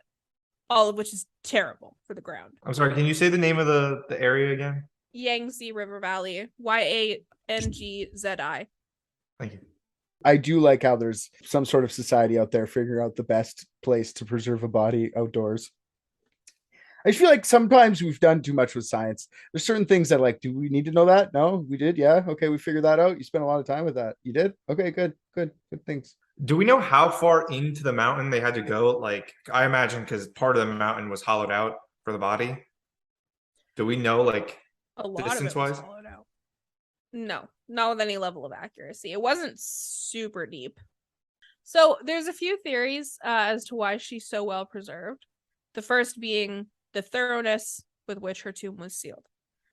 All of which is terrible for the ground.
I'm sorry, can you say the name of the area again?
Yangtze River Valley. Yangzi.
Thank you.
I do like how there's some sort of society out there figuring out the best place to preserve a body outdoors. I feel like sometimes we've done too much with science. There's certain things that like, do we need to know that? No, we did. Yeah. Okay. We figured that out. You spent a lot of time with that. You did. Okay. Good things.
Do we know how far into the mountain they had to go? Like, I imagine because part of the mountain was hollowed out for the body. Do we know, like,
A lot
distance
of it was
wise?
hollowed out. No, not with any level of accuracy. It wasn't super deep. So there's a few theories as to why she's so well preserved. The first being the thoroughness with which her tomb was sealed.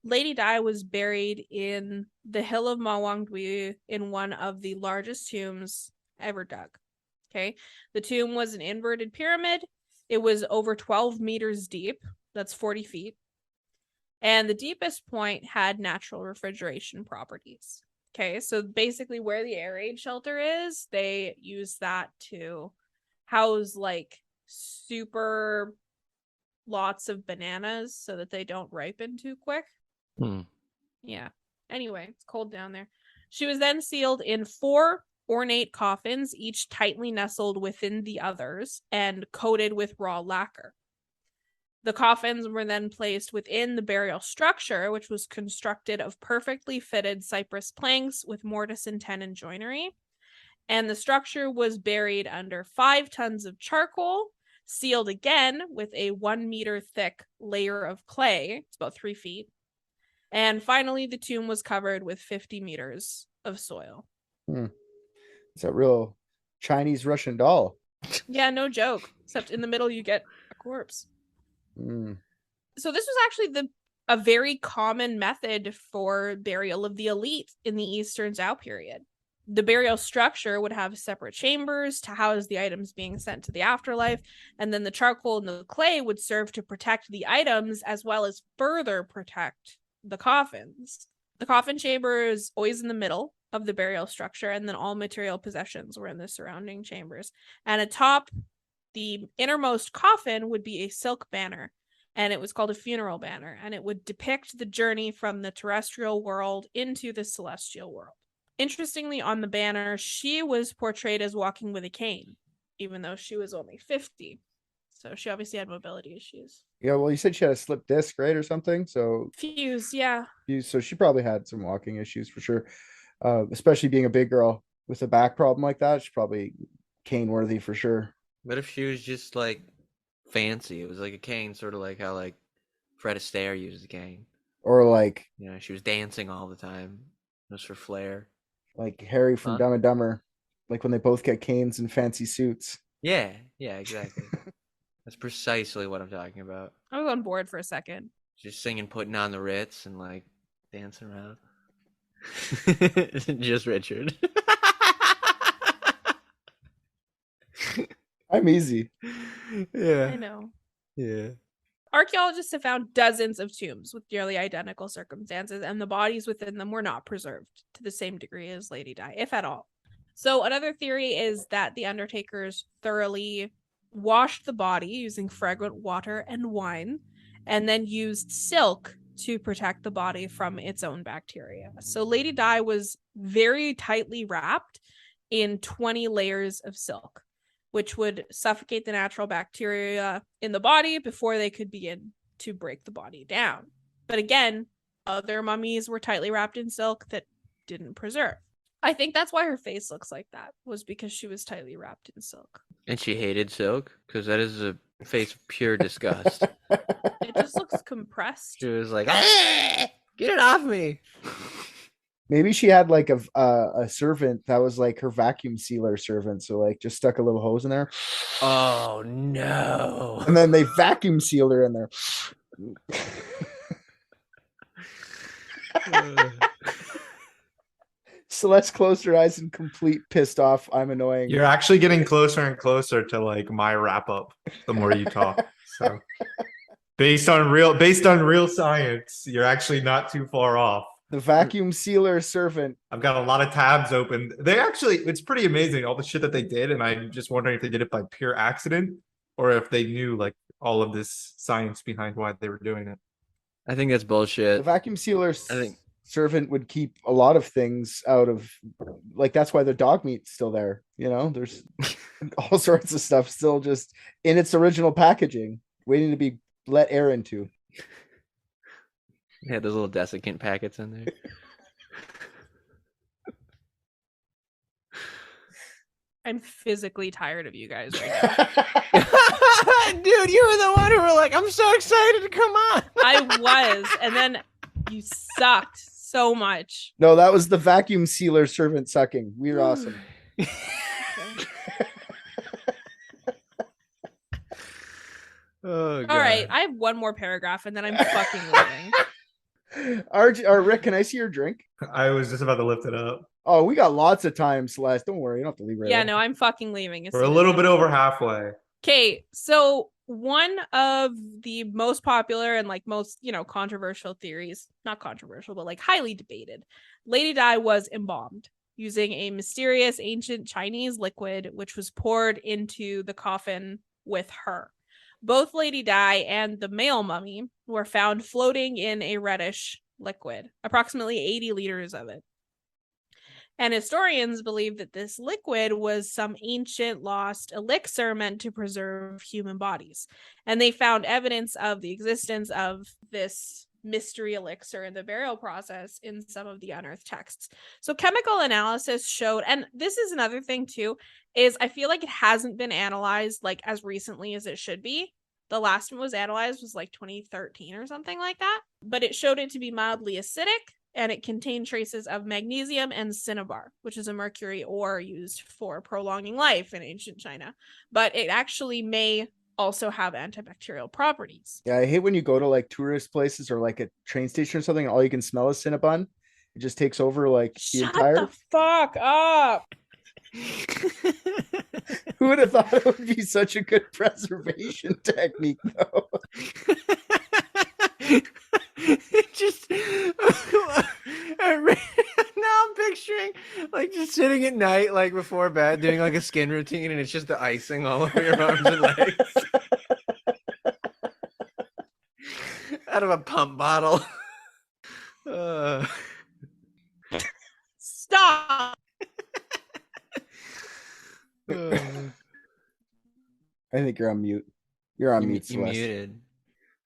Lady Di was buried in the hill of Mawangdui in one of the largest tombs ever dug. Okay. The tomb was an inverted pyramid. It was over 12 meters deep. That's 40 feet. And the deepest point had natural refrigeration properties. Okay. So basically where the air raid shelter is, they use that to house like super lots of bananas so that they don't ripen too quick. Yeah. Anyway, it's cold down there. She was then sealed in 4 ornate coffins, each tightly nestled within the others and coated with raw lacquer. The coffins were then placed within the burial structure, which was constructed of perfectly fitted cypress planks with mortise and tenon joinery. And the structure was buried under 5 tons of charcoal, sealed again with a 1 meter thick layer of clay. It's about 3 feet. And finally, the tomb was covered with 50 meters of soil.
It's a real Chinese Russian doll.
Yeah, no joke. Except in the middle, you get a corpse. So this was actually a very common method for burial of the elite in the Eastern Zhao period. The burial structure would have separate chambers to house the items being sent to the afterlife, and then the charcoal and the clay would serve to protect the items as well as further protect the coffins. The coffin chamber is always in the middle of the burial structure, and then all material possessions were in the surrounding chambers. And atop the innermost coffin would be a silk banner, and it was called a funeral banner, and it would depict the journey from the terrestrial world into the celestial world. Interestingly, on the banner, she was portrayed as walking with a cane, even though she was only 50. So she obviously had mobility issues.
Yeah, well, you said she had a slip disc, right, or something? So
Fuse, yeah.
So she probably had some walking issues for sure. Especially being a big girl with a back problem like that, she's probably cane worthy for sure.
What if she was just like fancy? It was like a cane, sort of like how like Fred Astaire uses a cane.
Or like,
You know, she was dancing all the time. Just for flair.
like Harry from Dumb and Dumber, like when they both get canes and fancy suits.
Yeah, exactly. That's precisely what I'm talking about.
I was on board for a second.
Just singing, putting on the Ritz, and like dancing around. Just Richard.
I'm easy.
Yeah.
I know.
Yeah.
Archaeologists have found dozens of tombs with nearly identical circumstances, and the bodies within them were not preserved to the same degree as Lady Di, if at all. So another theory is that the undertakers thoroughly washed the body using fragrant water and wine, and then used silk to protect the body from its own bacteria. So Lady Di was very tightly wrapped in 20 layers of silk, which would suffocate the natural bacteria in the body before they could begin to break the body down. But again, other mummies were tightly wrapped in silk that didn't preserve. I think that's why her face looks like that, was because she was tightly wrapped in silk.
And she hated silk because that is a face of pure disgust.
It just looks compressed.
She was like, "Ah, get it off me."
Maybe she had like a servant that was like her vacuum sealer servant, so like just stuck a little hose in there,
Oh no.
and then they vacuum sealed her in there. Celeste closed her eyes in complete pissed off. I'm annoying.
You're actually getting closer and closer to like my wrap up the more you talk. So based on real science, you're actually not too far off.
The vacuum sealer servant.
I've got a lot of tabs open. It's pretty amazing all the shit that they did, and I'm just wondering if they did it by pure accident or if they knew like all of this science behind why they were doing it.
I think that's bullshit.
The vacuum sealer
I think
servant would keep a lot of things out of, like, that's why the dog meat's still there. You know, there's all sorts of stuff still just in its original packaging, waiting to be let air into.
yeah, those little desiccant packets in there.
I'm physically tired of you guys right now.
Dude, you were the one who were like, I'm so excited to come on.
I was, and then you sucked so much.
No, that was the vacuum sealer servant sucking. We're awesome.
Oh, God.
All right, I have one more paragraph, and then I'm fucking leaving.
Rick, can I see your drink?
I was just about to lift it up.
Oh, we got lots of time, Celeste. Don't worry, you don't have to leave right
Yeah,
away.
no, I'm fucking leaving.
We're a little bit over halfway.
Okay, so one of the most popular and like most, controversial theories, not controversial, but like highly debated, Lady Di was embalmed using a mysterious ancient Chinese liquid, which was poured into the coffin with her. Both Lady Di and the male mummy were found floating in a reddish liquid, approximately 80 liters of it. And historians believe that this liquid was some ancient lost elixir meant to preserve human bodies. And they found evidence of the existence of this mystery elixir in the burial process in some of the unearthed texts. So chemical analysis showed, and this is another thing too, is I feel like it hasn't been analyzed like as recently as it should be. The last one was analyzed was like 2013 or something like that. But it showed it to be mildly acidic, and it contained traces of magnesium and cinnabar, which is a mercury ore used for prolonging life in ancient China. But it actually may also have antibacterial properties.
Yeah, I hate when you go to like tourist places or like a train station or something, and all you can smell is Cinnabon. It just takes over like the entire.
Shut the fuck up!
Who would have thought it would be such a good preservation technique, though?
It just now I'm picturing like just sitting at night, like before bed, doing like a skin routine, and it's just the icing all over your arms and legs out of a pump bottle.
Stop!
I think you're on mute. You're on mute,
You
Celeste.
muted.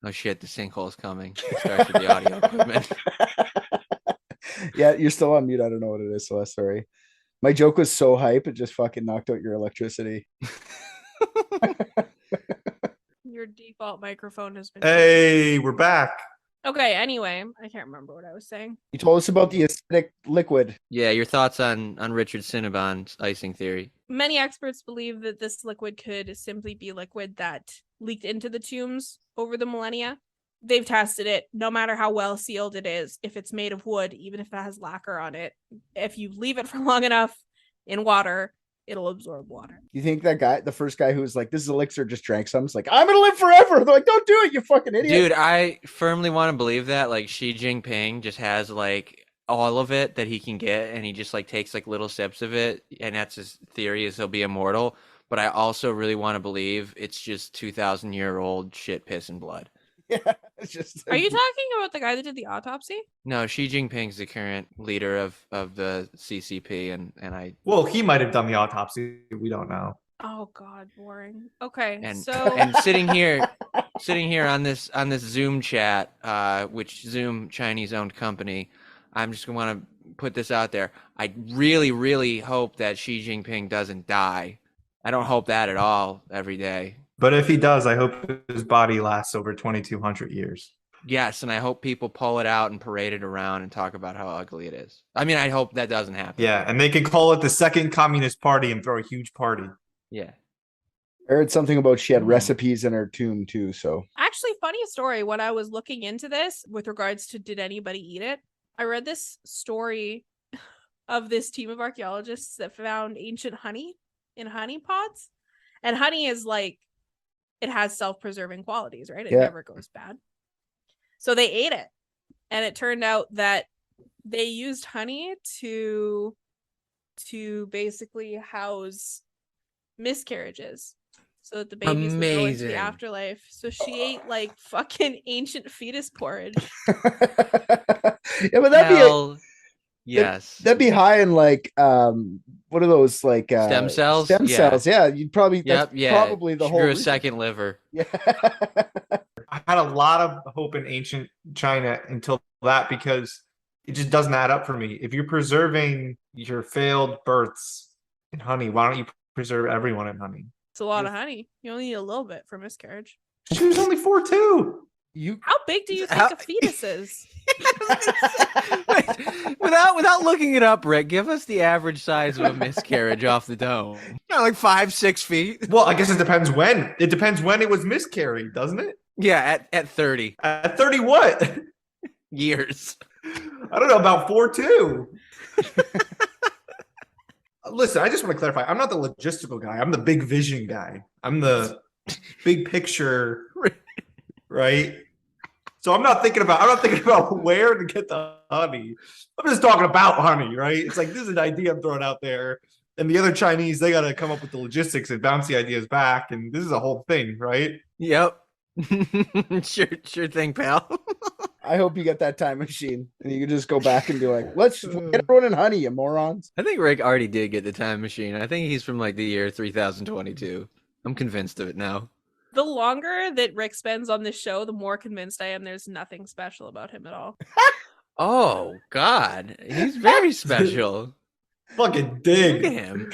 Oh shit, the sinkhole's coming. It starts with the audio equipment.
Yeah, you're still on mute. I don't know what it is, Celeste. Sorry. My joke was so hype, it just fucking knocked out your electricity.
Your default microphone has been.
Hey, we're back.
Okay, anyway, I can't remember what I was saying.
You told us about the acidic liquid.
Yeah, your thoughts on Richard Cinnabon's icing theory.
Many experts believe that this liquid could simply be liquid that leaked into the tombs over the millennia. They've tested it. No matter how well sealed it is, if it's made of wood, even if it has lacquer on it, if you leave it for long enough in water, it'll absorb water.
You think that guy, the first guy who was like, this is elixir, just drank some? It's like, I'm gonna live forever. They're like, don't do it, you fucking idiot.
Dude, I firmly want to believe that like Xi Jinping just has like all of it that he can get, and he just like takes like little sips of it, and that's his theory, is he'll be immortal. But I also really want to believe it's just 2,000-year-old shit, piss, and blood.
Yeah. It's just
Are you talking about the guy that did the autopsy?
No, Xi Jinping's the current leader of the CCP, and
Well, he might have done the autopsy. We don't know.
Oh God, boring. Okay,
and
so
and sitting here on this Zoom chat, which Zoom Chinese owned company, I'm just gonna want to put this out there. I really, really hope that Xi Jinping doesn't die. I don't hope that at all every day.
But if he does, I hope his body lasts over 2,200 years.
Yes, and I hope people pull it out and parade it around and talk about how ugly it is. I mean, I hope that doesn't happen.
Yeah, and they can call it the Second Communist Party and throw a huge party.
Yeah.
I heard something about she had recipes in her tomb too. So
actually, funny story. When I was looking into this with regards to did anybody eat it, I read this story of this team of archaeologists that found ancient honey in honey pots, and honey is like, it has self-preserving qualities, right? It never goes bad. So they ate it, and it turned out that they used honey to basically house miscarriages so that the babies would go into the afterlife. So she ate like fucking ancient fetus porridge.
Yeah, but that'd be high in like what are those like
stem cells?
Stem cells, yeah. You'd probably probably the whole
a second liver.
Yeah.
I had a lot of hope in ancient China until that, because it just doesn't add up for me. If you're preserving your failed births in honey, why don't you preserve everyone in honey?
It's a lot of honey. You only need a little bit for miscarriage.
She was only 4'2".
How big do you think a fetus is?
without looking it up, Rick, give us the average size of a miscarriage off the dome. Like 5-6 feet.
Well, I guess it depends when. It depends when it was miscarried, doesn't it?
Yeah, at 30.
At 30 what?
Years.
I don't know, about 4'2". Listen, I just want to clarify. I'm not the logistical guy. I'm the big vision guy. I'm the big picture, right? So I'm not thinking about where to get the honey. I'm just talking about honey, right? It's like, this is an idea I'm throwing out there. And the other Chinese, they got to come up with the logistics and bounce the ideas back. And this is a whole thing, right?
Yep. Sure thing, pal.
I hope you get that time machine and you can just go back and be like, let's get everyone in honey, you morons.
I think Rick already did get the time machine. I think he's from like the year 3022. I'm convinced of it now.
The longer that Rick spends on this show, the more convinced I am there's nothing special about him at all.
Oh, God. He's very special.
Fucking dig.
Look at him.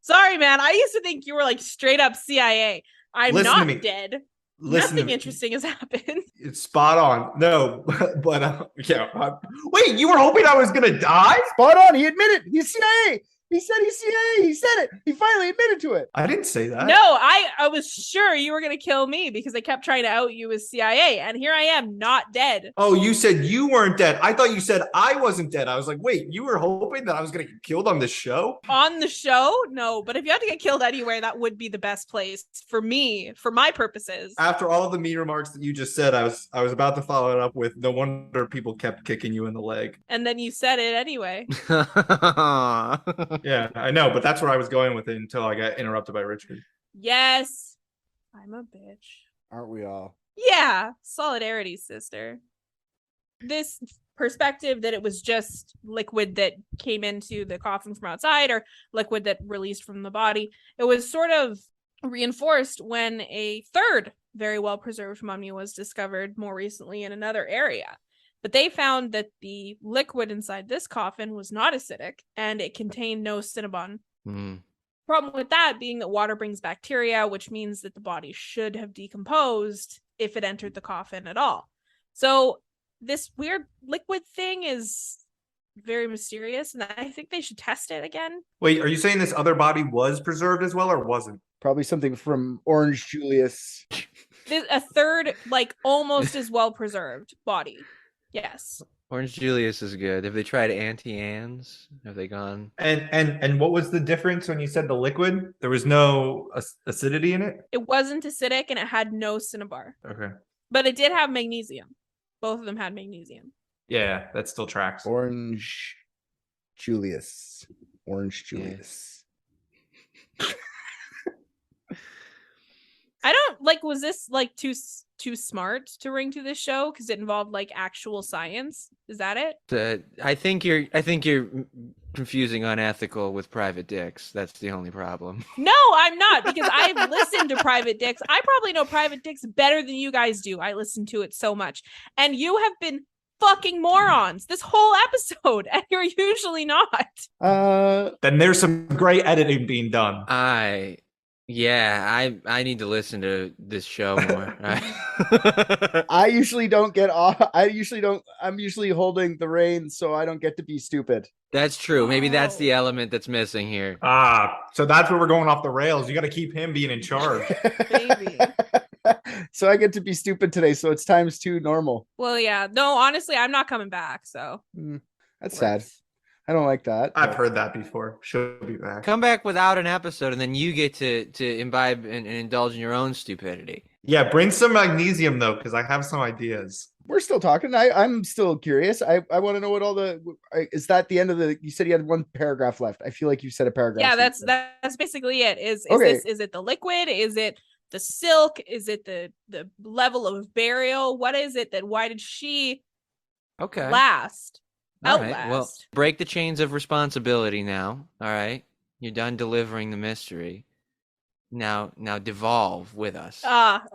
Sorry, man. I used to think you were like straight up CIA. I'm not dead. Nothing interesting has happened.
It's spot on. No, but yeah. Wait, you were hoping I was gonna die?
Spot on. He admitted he's CIA. He said he's CIA. He said it. He finally admitted to it.
I didn't say that.
No, I was sure you were going to kill me because they kept trying to out you as CIA. And here I am, not dead.
Oh, you said you weren't dead. I thought you said I wasn't dead. I was like, wait, you were hoping that I was going to get killed on this show?
On the show? No, but if you had to get killed anywhere, that would be the best place for me, for my purposes.
After all of the mean remarks that you just said, I was about to follow it up with, no wonder people kept kicking you in the leg.
And then you said it anyway.
Yeah, I know, but that's where I was going with it until I got interrupted by Richard.
Yes, I'm a bitch.
Aren't we all?
Yeah, solidarity, sister. This perspective that it was just liquid that came into the coffin from outside or liquid that released from the body, it was sort of reinforced when a third very well preserved mummy was discovered more recently in another area. But they found that the liquid inside this coffin was not acidic and it contained no Cinnabon. Problem with that being that water brings bacteria, which means that the body should have decomposed if it entered the coffin at all. So this weird liquid thing is very mysterious, and I think they should test it again.
Wait, are you saying this other body was preserved as well or wasn't?
Probably something from Orange Julius.
A third, like, almost as well preserved body. Yes.
Orange Julius is good. Have they tried Auntie Anne's? Have they gone?
And what was the difference when you said the liquid? There was no acidity in it?
It wasn't acidic and it had no cinnabar.
Okay.
But it did have magnesium. Both of them had magnesium.
Yeah, that still tracks.
Orange Julius. Orange Julius.
I don't like, was this like too smart to ring to this show because it involved like actual science? Is that it?
I think you're confusing unethical with private dicks. That's the only problem.
No, I'm not, because I've listened to Private Dicks. I probably know Private Dicks better than you guys do. I listen to it so much. And you have been fucking morons this whole episode, and you're usually not.
Then there's some great editing being done.
I need to listen to this show more.
I usually don't get off. I'm usually holding the reins, so I don't get to be stupid.
That's true. Maybe that's the element that's missing here.
So that's where we're going off the rails. You got to keep him being in charge.
Maybe.
So I get to be stupid today, so it's times 2 normal.
Well, yeah. No, honestly, I'm not coming back, so.
That's sad. I don't like that.
I've heard that before. She'll be back.
Come back without an episode, and then you get to imbibe and indulge in your own stupidity.
Yeah, bring some magnesium, though, because I have some ideas.
We're still talking. I'm still curious. I want to know what all the... Is that the end of the... You said you had one paragraph left. I feel like you said a paragraph.
Yeah, that's basically it. Is it the liquid? Is it the silk? Is it the level of burial? What is it that... Why did she last?
All right. Well, break the chains of responsibility now. All right. You're done delivering the mystery. Now devolve with us.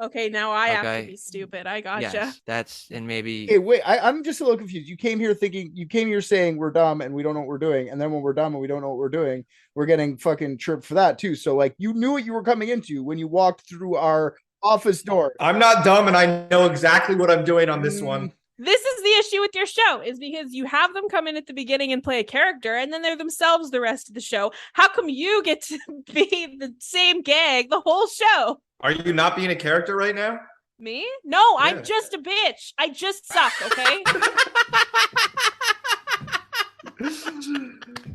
Okay. Now I have to be stupid. I gotcha.
Yes, that's, and maybe.
Hey, wait. I'm just a little confused. You came here saying we're dumb and we don't know what we're doing, and then when we're dumb and we don't know what we're doing, we're getting fucking tripped for that too. So like, you knew what you were coming into when you walked through our office door.
I'm not dumb, and I know exactly what I'm doing on this one.
This is the issue with your show, is because you have them come in at the beginning and play a character, and then they're themselves the rest of the show. How come you get to be the same gag the whole show?
Are you not being a character right now?
Me? No, yeah. I'm just a bitch. I just suck, okay?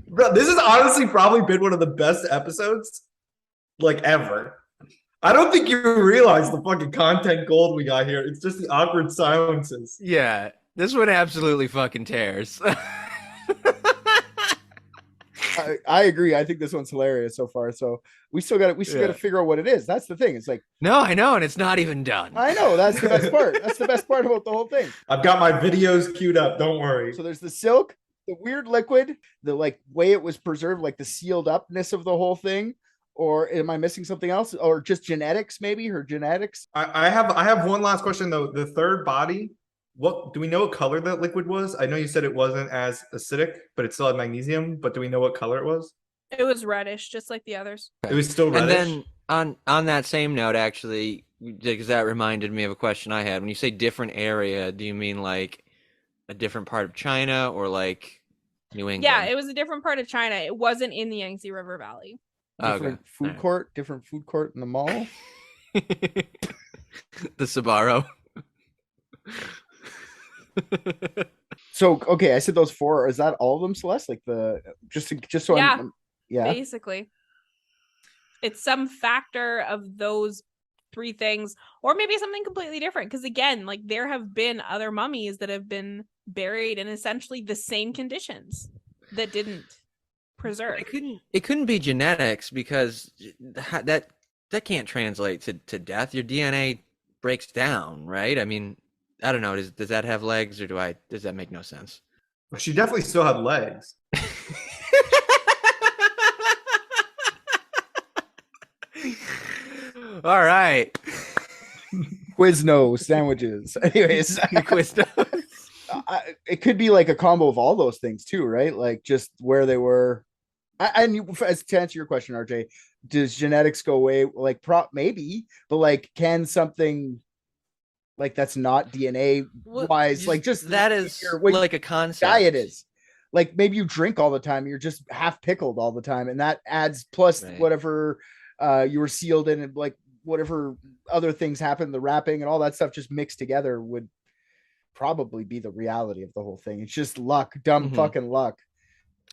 Bro, this has honestly probably been one of the best episodes, like, ever. I don't think you realize the fucking content gold we got here. It's just the awkward silences.
Yeah, this one absolutely fucking tears.
I agree. I think this one's hilarious so far. So we still got to figure out what it is. That's the thing. It's like,
no, I know, and it's not even done.
I know. That's the best part. That's the best part about the whole thing.
I've got my videos queued up. Don't worry.
So there's the silk, the weird liquid, the like way it was preserved, like the sealed upness of the whole thing. Or am I missing something else? Or just genetics, maybe her genetics?
I have one last question though. The third body, what do we know what color that liquid was? I know you said it wasn't as acidic, but it still had magnesium. But do we know what color it was?
It was reddish, just like the others.
It was still reddish.
And then on that same note, actually, because that reminded me of a question I had. When you say different area, do you mean like a different part of China or like New England?
Yeah, it was a different part of China. It wasn't in the Yangtze River Valley.
Different food court in the mall.
The Sbarro.
So okay, I said those 4. Is that all of them, Celeste? Like just so
yeah,
yeah.
Basically, it's some factor of those 3 things, or maybe something completely different. Because again, like there have been other mummies that have been buried in essentially the same conditions that didn't preserve.
It couldn't be genetics, because that can't translate to death. Your DNA breaks down, right? I mean, I don't know. Does that have legs, or does that make no sense?
She definitely still had legs.
All right.
Quizno sandwiches. Anyways,
Quizno.
It could be like a combo of all those things too, right? Like just where they were. And as to answer your question, RJ, does genetics go away? Like maybe, but like, can something like that's not DNA wise, like just
that is like a concept.
Diet is like maybe you drink all the time, you're just half pickled all the time, and that adds plus whatever you were sealed in, and like whatever other things happen, the wrapping and all that stuff just mixed together would probably be the reality of the whole thing. It's just luck, dumb fucking luck.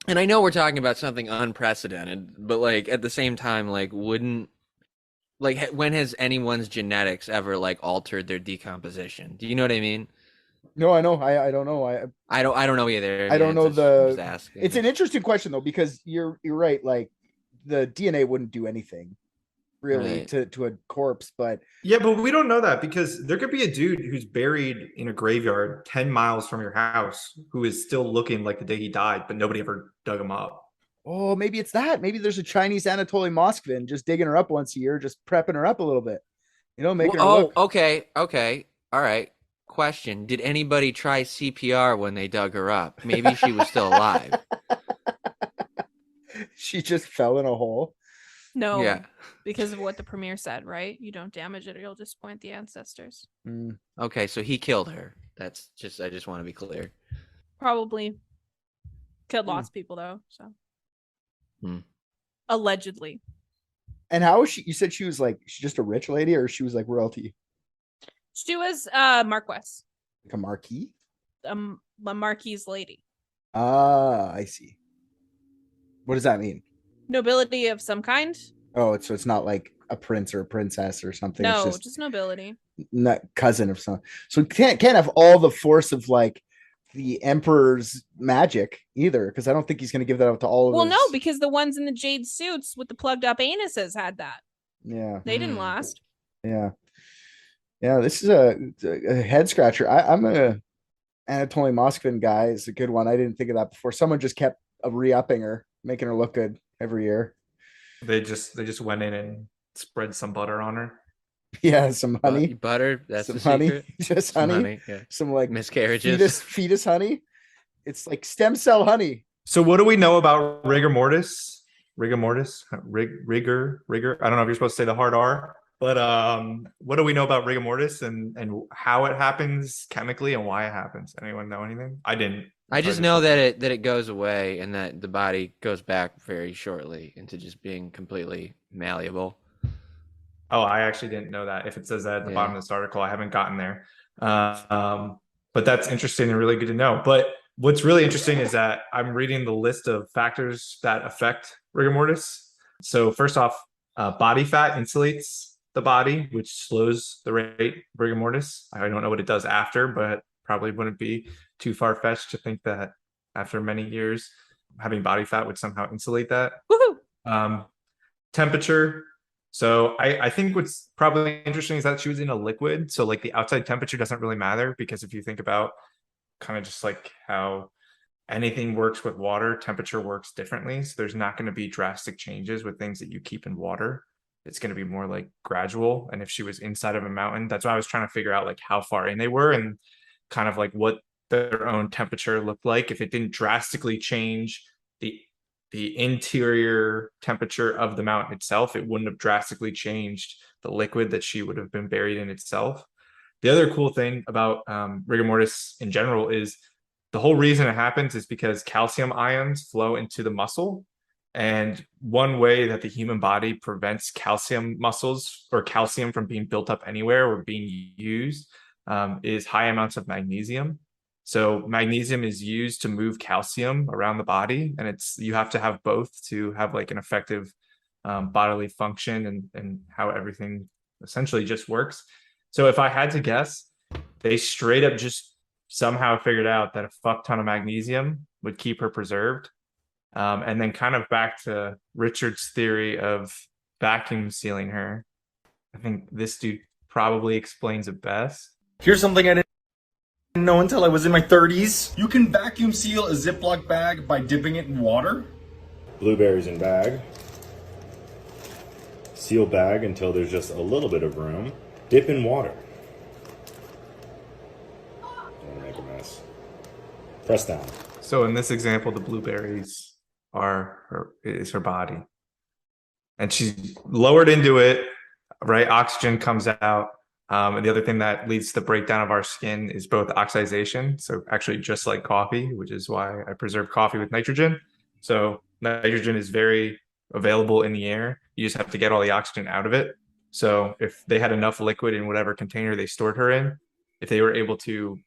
And I know we're talking about something unprecedented, but like at the same time, like when has anyone's genetics ever like altered their decomposition? Do you know what I mean?
No, I know. I don't know.
I don't know either.
I don't know It's an interesting question though, because you're right. Like the DNA wouldn't do anything. really,
Right.
to a corpse. But
Yeah, but we don't know that because there could be a dude who's buried in a graveyard 10 miles from your house who is still looking like the day he died, but nobody ever dug him up.
oh, maybe it's that. Maybe there's a Chinese Anatoly Moskvin just digging her up once a year, just prepping her up a little bit, making her look.
Okay. All right. Question: did anybody try CPR when they dug her up? Maybe she was still alive.
She just fell in a hole.
No,
Yeah.
because of what the premier said, right? You don't damage it, or you'll disappoint the ancestors.
Mm.
Okay, so he killed her. I just want to be clear.
Probably killed lots of people though. So
Hmm.
allegedly,
And how was she? You said she was like she's just a rich lady, or she was like royalty,
she was Marquess,
like a marquis.
a marquise lady,
Ah, I see. What does that mean?
nobility of some kind.
Oh, so it's not like a prince or a princess or something.
No,
It's
just nobility.
not cousin of some. So it can't have all the force of like the emperor's magic either, because I don't think he's going to give that out to all of
Well,
his...
no, because the ones in the jade suits with the plugged up anuses had that.
Yeah,
They didn't last.
yeah. This is a head scratcher. I'm a Anatoly Moskvin guy is a good one. I didn't think of that before. Someone just kept re-upping her, making her look good every year.
They just went in and spread some butter on her.
Yeah, some honey,
Butter. That's
some
the
honey,
secret.
just
Some
honey,
yeah.
some like
Miscarriages.
fetus honey. It's like stem cell honey.
So what do we know about rigor mortis? Rigor mortis? Rigor. I don't know if you're supposed to say the hard R, but what do we know about rigor mortis and how it happens chemically and why it happens? Anyone know anything? I didn't.
I just know that it goes away and that the body goes back very shortly into just being completely malleable.
Oh, I actually didn't know that. If it says that at the bottom of this article, I haven't gotten there. But that's interesting and really good to know. But what's really interesting is that I'm reading the list of factors that affect rigor mortis. So first off, body fat insulates the body, which slows the rate of rigor mortis. I don't know what it does after, but probably wouldn't be too far-fetched to think that after many years, having body fat would somehow insulate that.
Woohoo!
Temperature. So I think what's probably interesting is that she was in a liquid. So like the outside temperature doesn't really matter, because if you think about kind of just like how anything works with water, temperature works differently. So there's not going to be drastic changes with things that you keep in water. It's going to be more like gradual. And if she was inside of a mountain, that's why I was trying to figure out like how far in they were and kind of like what their own temperature looked like. If it didn't drastically change the interior temperature of the mountain itself, it wouldn't have drastically changed the liquid that she would have been buried in itself. The other cool thing about rigor mortis in general is the whole reason it happens is because calcium ions flow into the muscle. And one way that the human body prevents calcium muscles or calcium from being built up anywhere or being used is high amounts of magnesium. So magnesium is used to move calcium around the body, and you have to have both to have like an effective bodily function and how everything essentially just works. So if I had to guess, they straight up just somehow figured out that a fuck ton of magnesium would keep her preserved. And then kind of back to Richard's theory of vacuum sealing her, I think this dude probably explains it best.
Here's something I didn't know until I was in my 30s. You can vacuum seal a Ziploc bag by dipping it in water.
Blueberries in bag. Seal bag until there's just a little bit of room. Dip in water. Don't make a mess. Press down.
So in this example, the blueberries is her body. And she's lowered into it, right? Oxygen comes out. And the other thing that leads to the breakdown of our skin is both oxidation. So actually just like coffee, which is why I preserve coffee with nitrogen. So nitrogen is very available in the air. You just have to get all the oxygen out of it. So if they had enough liquid in whatever container they stored her in, if they were able to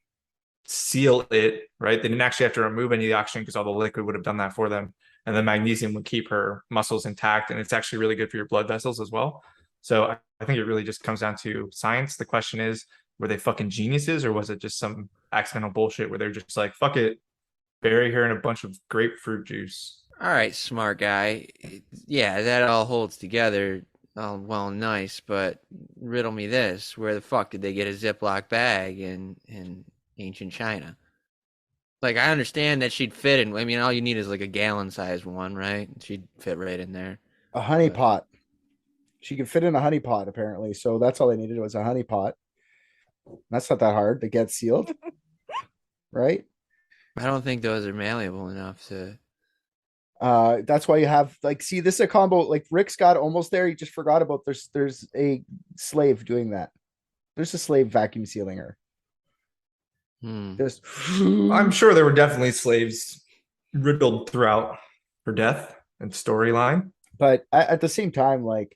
seal it, right, they didn't actually have to remove any of the oxygen because all the liquid would have done that for them. And the magnesium would keep her muscles intact. And it's actually really good for your blood vessels as well. So I think it really just comes down to science. The question is, were they fucking geniuses, or was it just some accidental bullshit where they're just like, fuck it, bury her in a bunch of grapefruit juice?
All right, smart guy. Yeah, that all holds together. Oh, well, nice, but riddle me this. Where the fuck did they get a Ziploc bag in ancient China? Like, I understand that she'd fit in. I mean, all you need is like a gallon-sized one, right? She'd fit right in there.
A honey pot. She could fit in a honey pot, apparently. So that's all they needed was a honey pot. That's not that hard to get sealed, right?
I don't think those are malleable enough to.
That's why you have like, see, this is a combo. Like Rick's got almost there. He just forgot about there's a slave doing that. There's a slave vacuum sealing her. Just
I'm sure there were definitely slaves riddled throughout her death and storyline.
But at the same time, like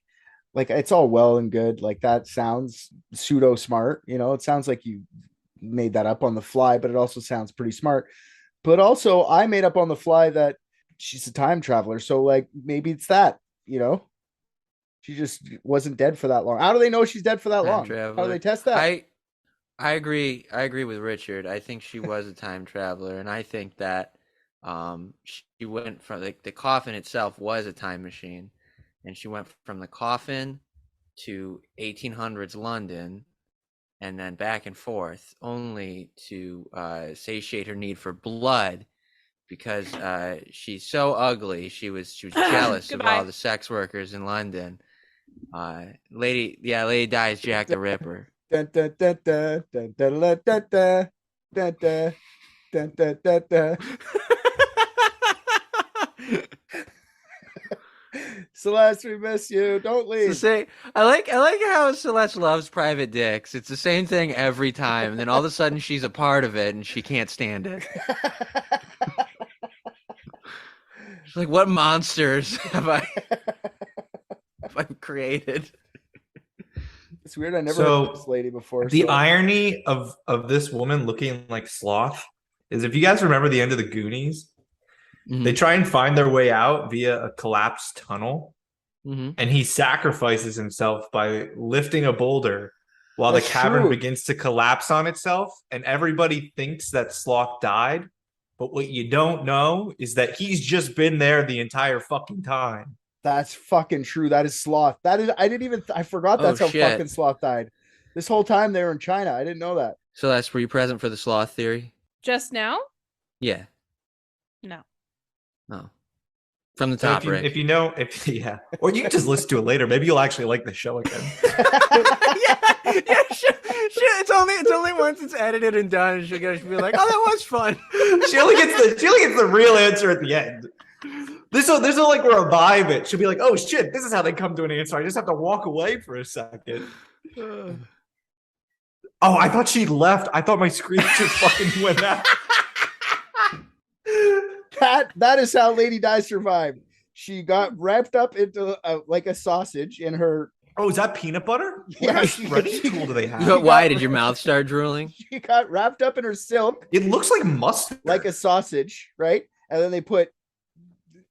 it's all well and good. Like that sounds pseudo smart. You know, it sounds like you made that up on the fly, but it also sounds pretty smart. But also, I made up on the fly that she's a time traveler. So like maybe it's that, you know, she just wasn't dead for that long. How do they know she's dead for that long? How do they test that?
I agree with Richard. I think she was a time traveler, and I think that she went from the coffin itself was a time machine, and she went from the coffin to 1800s London and then back and forth, only to satiate her need for blood, because she's so ugly. She was jealous of all the sex workers in London. Lady Di is Jack the Ripper.
Dun, dun, dun, dun, dun, dun, dun, dun, dun, dun, dun, dun, dun, dun, dun. Celeste, we miss you. Don't leave.
I like how Celeste loves private dicks. It's the same thing every time, and then all of a sudden she's a part of it and she can't stand it. She's like, what monsters have I created?
It's weird. I never heard of this lady before.
The irony of this woman looking like Sloth is, if you guys remember the end of the Goonies, they try and find their way out via a collapsed tunnel, and he sacrifices himself by lifting a boulder while the cavern begins to collapse on itself, and everybody thinks that Sloth died, but what you don't know is that he's just been there the entire fucking time.
That's fucking true. That is Sloth. I forgot that's how fucking Sloth died. This whole time they were in China. I didn't know that.
Celeste, were you present for the Sloth theory?
Just now?
Yeah.
No.
Oh. From the top, Rick.
If you know, or you can just listen to it later. Maybe you'll actually like the show again.
Sure. It's only once it's edited and done, and she'll be like, "Oh, that was fun."
she only gets the real answer at the end. This will like revive it. She'll be like, "Oh shit, this is how they come to an answer. I just have to walk away for a second." Oh, I thought she left. I thought my screen just fucking went out.
That is how Lady Di survived. She got wrapped up into like a sausage in her.
Oh, is that peanut butter?
Yeah.
What French school do they have?
Why did your mouth start drooling?
She got wrapped up in her silk.
It looks like mustard,
like a sausage, right? And then they put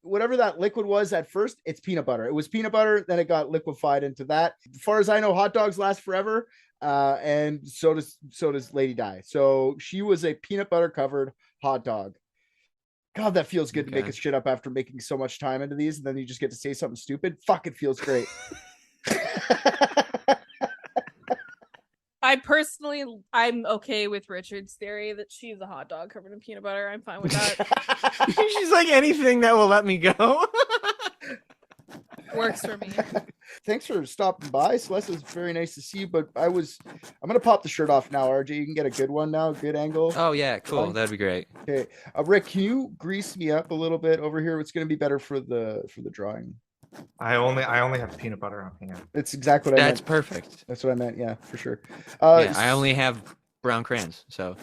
whatever that liquid was at first. It's peanut butter. It was peanut butter. Then it got liquefied into that. As far as I know, hot dogs last forever. And so does Lady Di. So she was a peanut butter covered hot dog. God, that feels good to make a shit up after making so much time into these, and then you just get to say something stupid. Fuck, it feels great.
I'm okay with Richard's theory that she's a hot dog covered in peanut butter. I'm fine with that.
She's like, anything that will let me go.
Works for me.
Thanks for stopping by, Celeste. It was very nice to see you, but I'm gonna pop the shirt off now. RJ, you can get a good one now, good angle.
Oh yeah, cool. That'd be great.
Okay, Rick, can you grease me up a little bit over here? It's gonna be better for the drawing.
I only have peanut butter on hand.
That's exactly what I meant.
That's perfect.
That's what I meant. Yeah, for sure.
I only have brown crayons. So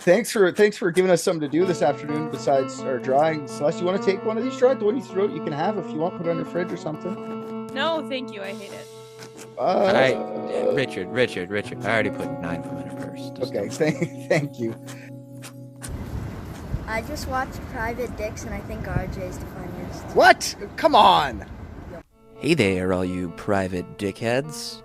thanks for giving us something to do this afternoon besides our drawing. Celeste, you want to take one of these drawings? The one you threw, you can have if you want. Put it on your fridge or something.
No, thank you. I hate it.
Richard. I already put 9 from in her purse.
Okay, thank you.
I just watched Private Dicks, and I think RJ's the funniest.
What? Come on.
Hey there, all you private dickheads.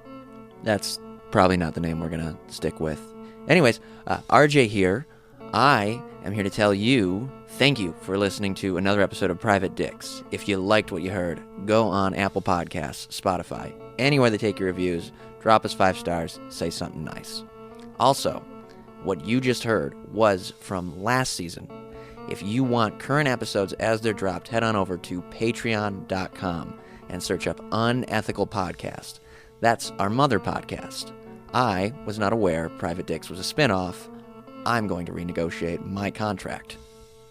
That's probably not the name we're gonna stick with. Anyways, RJ here. I am here to tell you thank you for listening to another episode of Private Dicks. If you liked what you heard, go on Apple Podcasts, Spotify, anywhere they take your reviews, drop us 5 stars, say something nice. Also, what you just heard was from last season. If you want current episodes as they're dropped, head on over to patreon.com and search up Unethical Podcast. That's our mother podcast. I was not aware Private Dicks was a spinoff. I'm going to renegotiate my contract.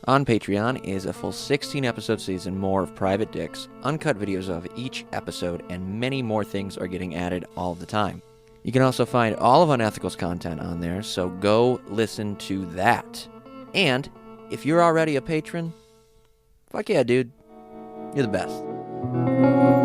On Patreon is a full 16-episode season, more of Private Dicks, uncut videos of each episode, and many more things are getting added all the time. You can also find all of Unethical's content on there, so go listen to that. And if you're already a patron, fuck yeah, dude. You're the best.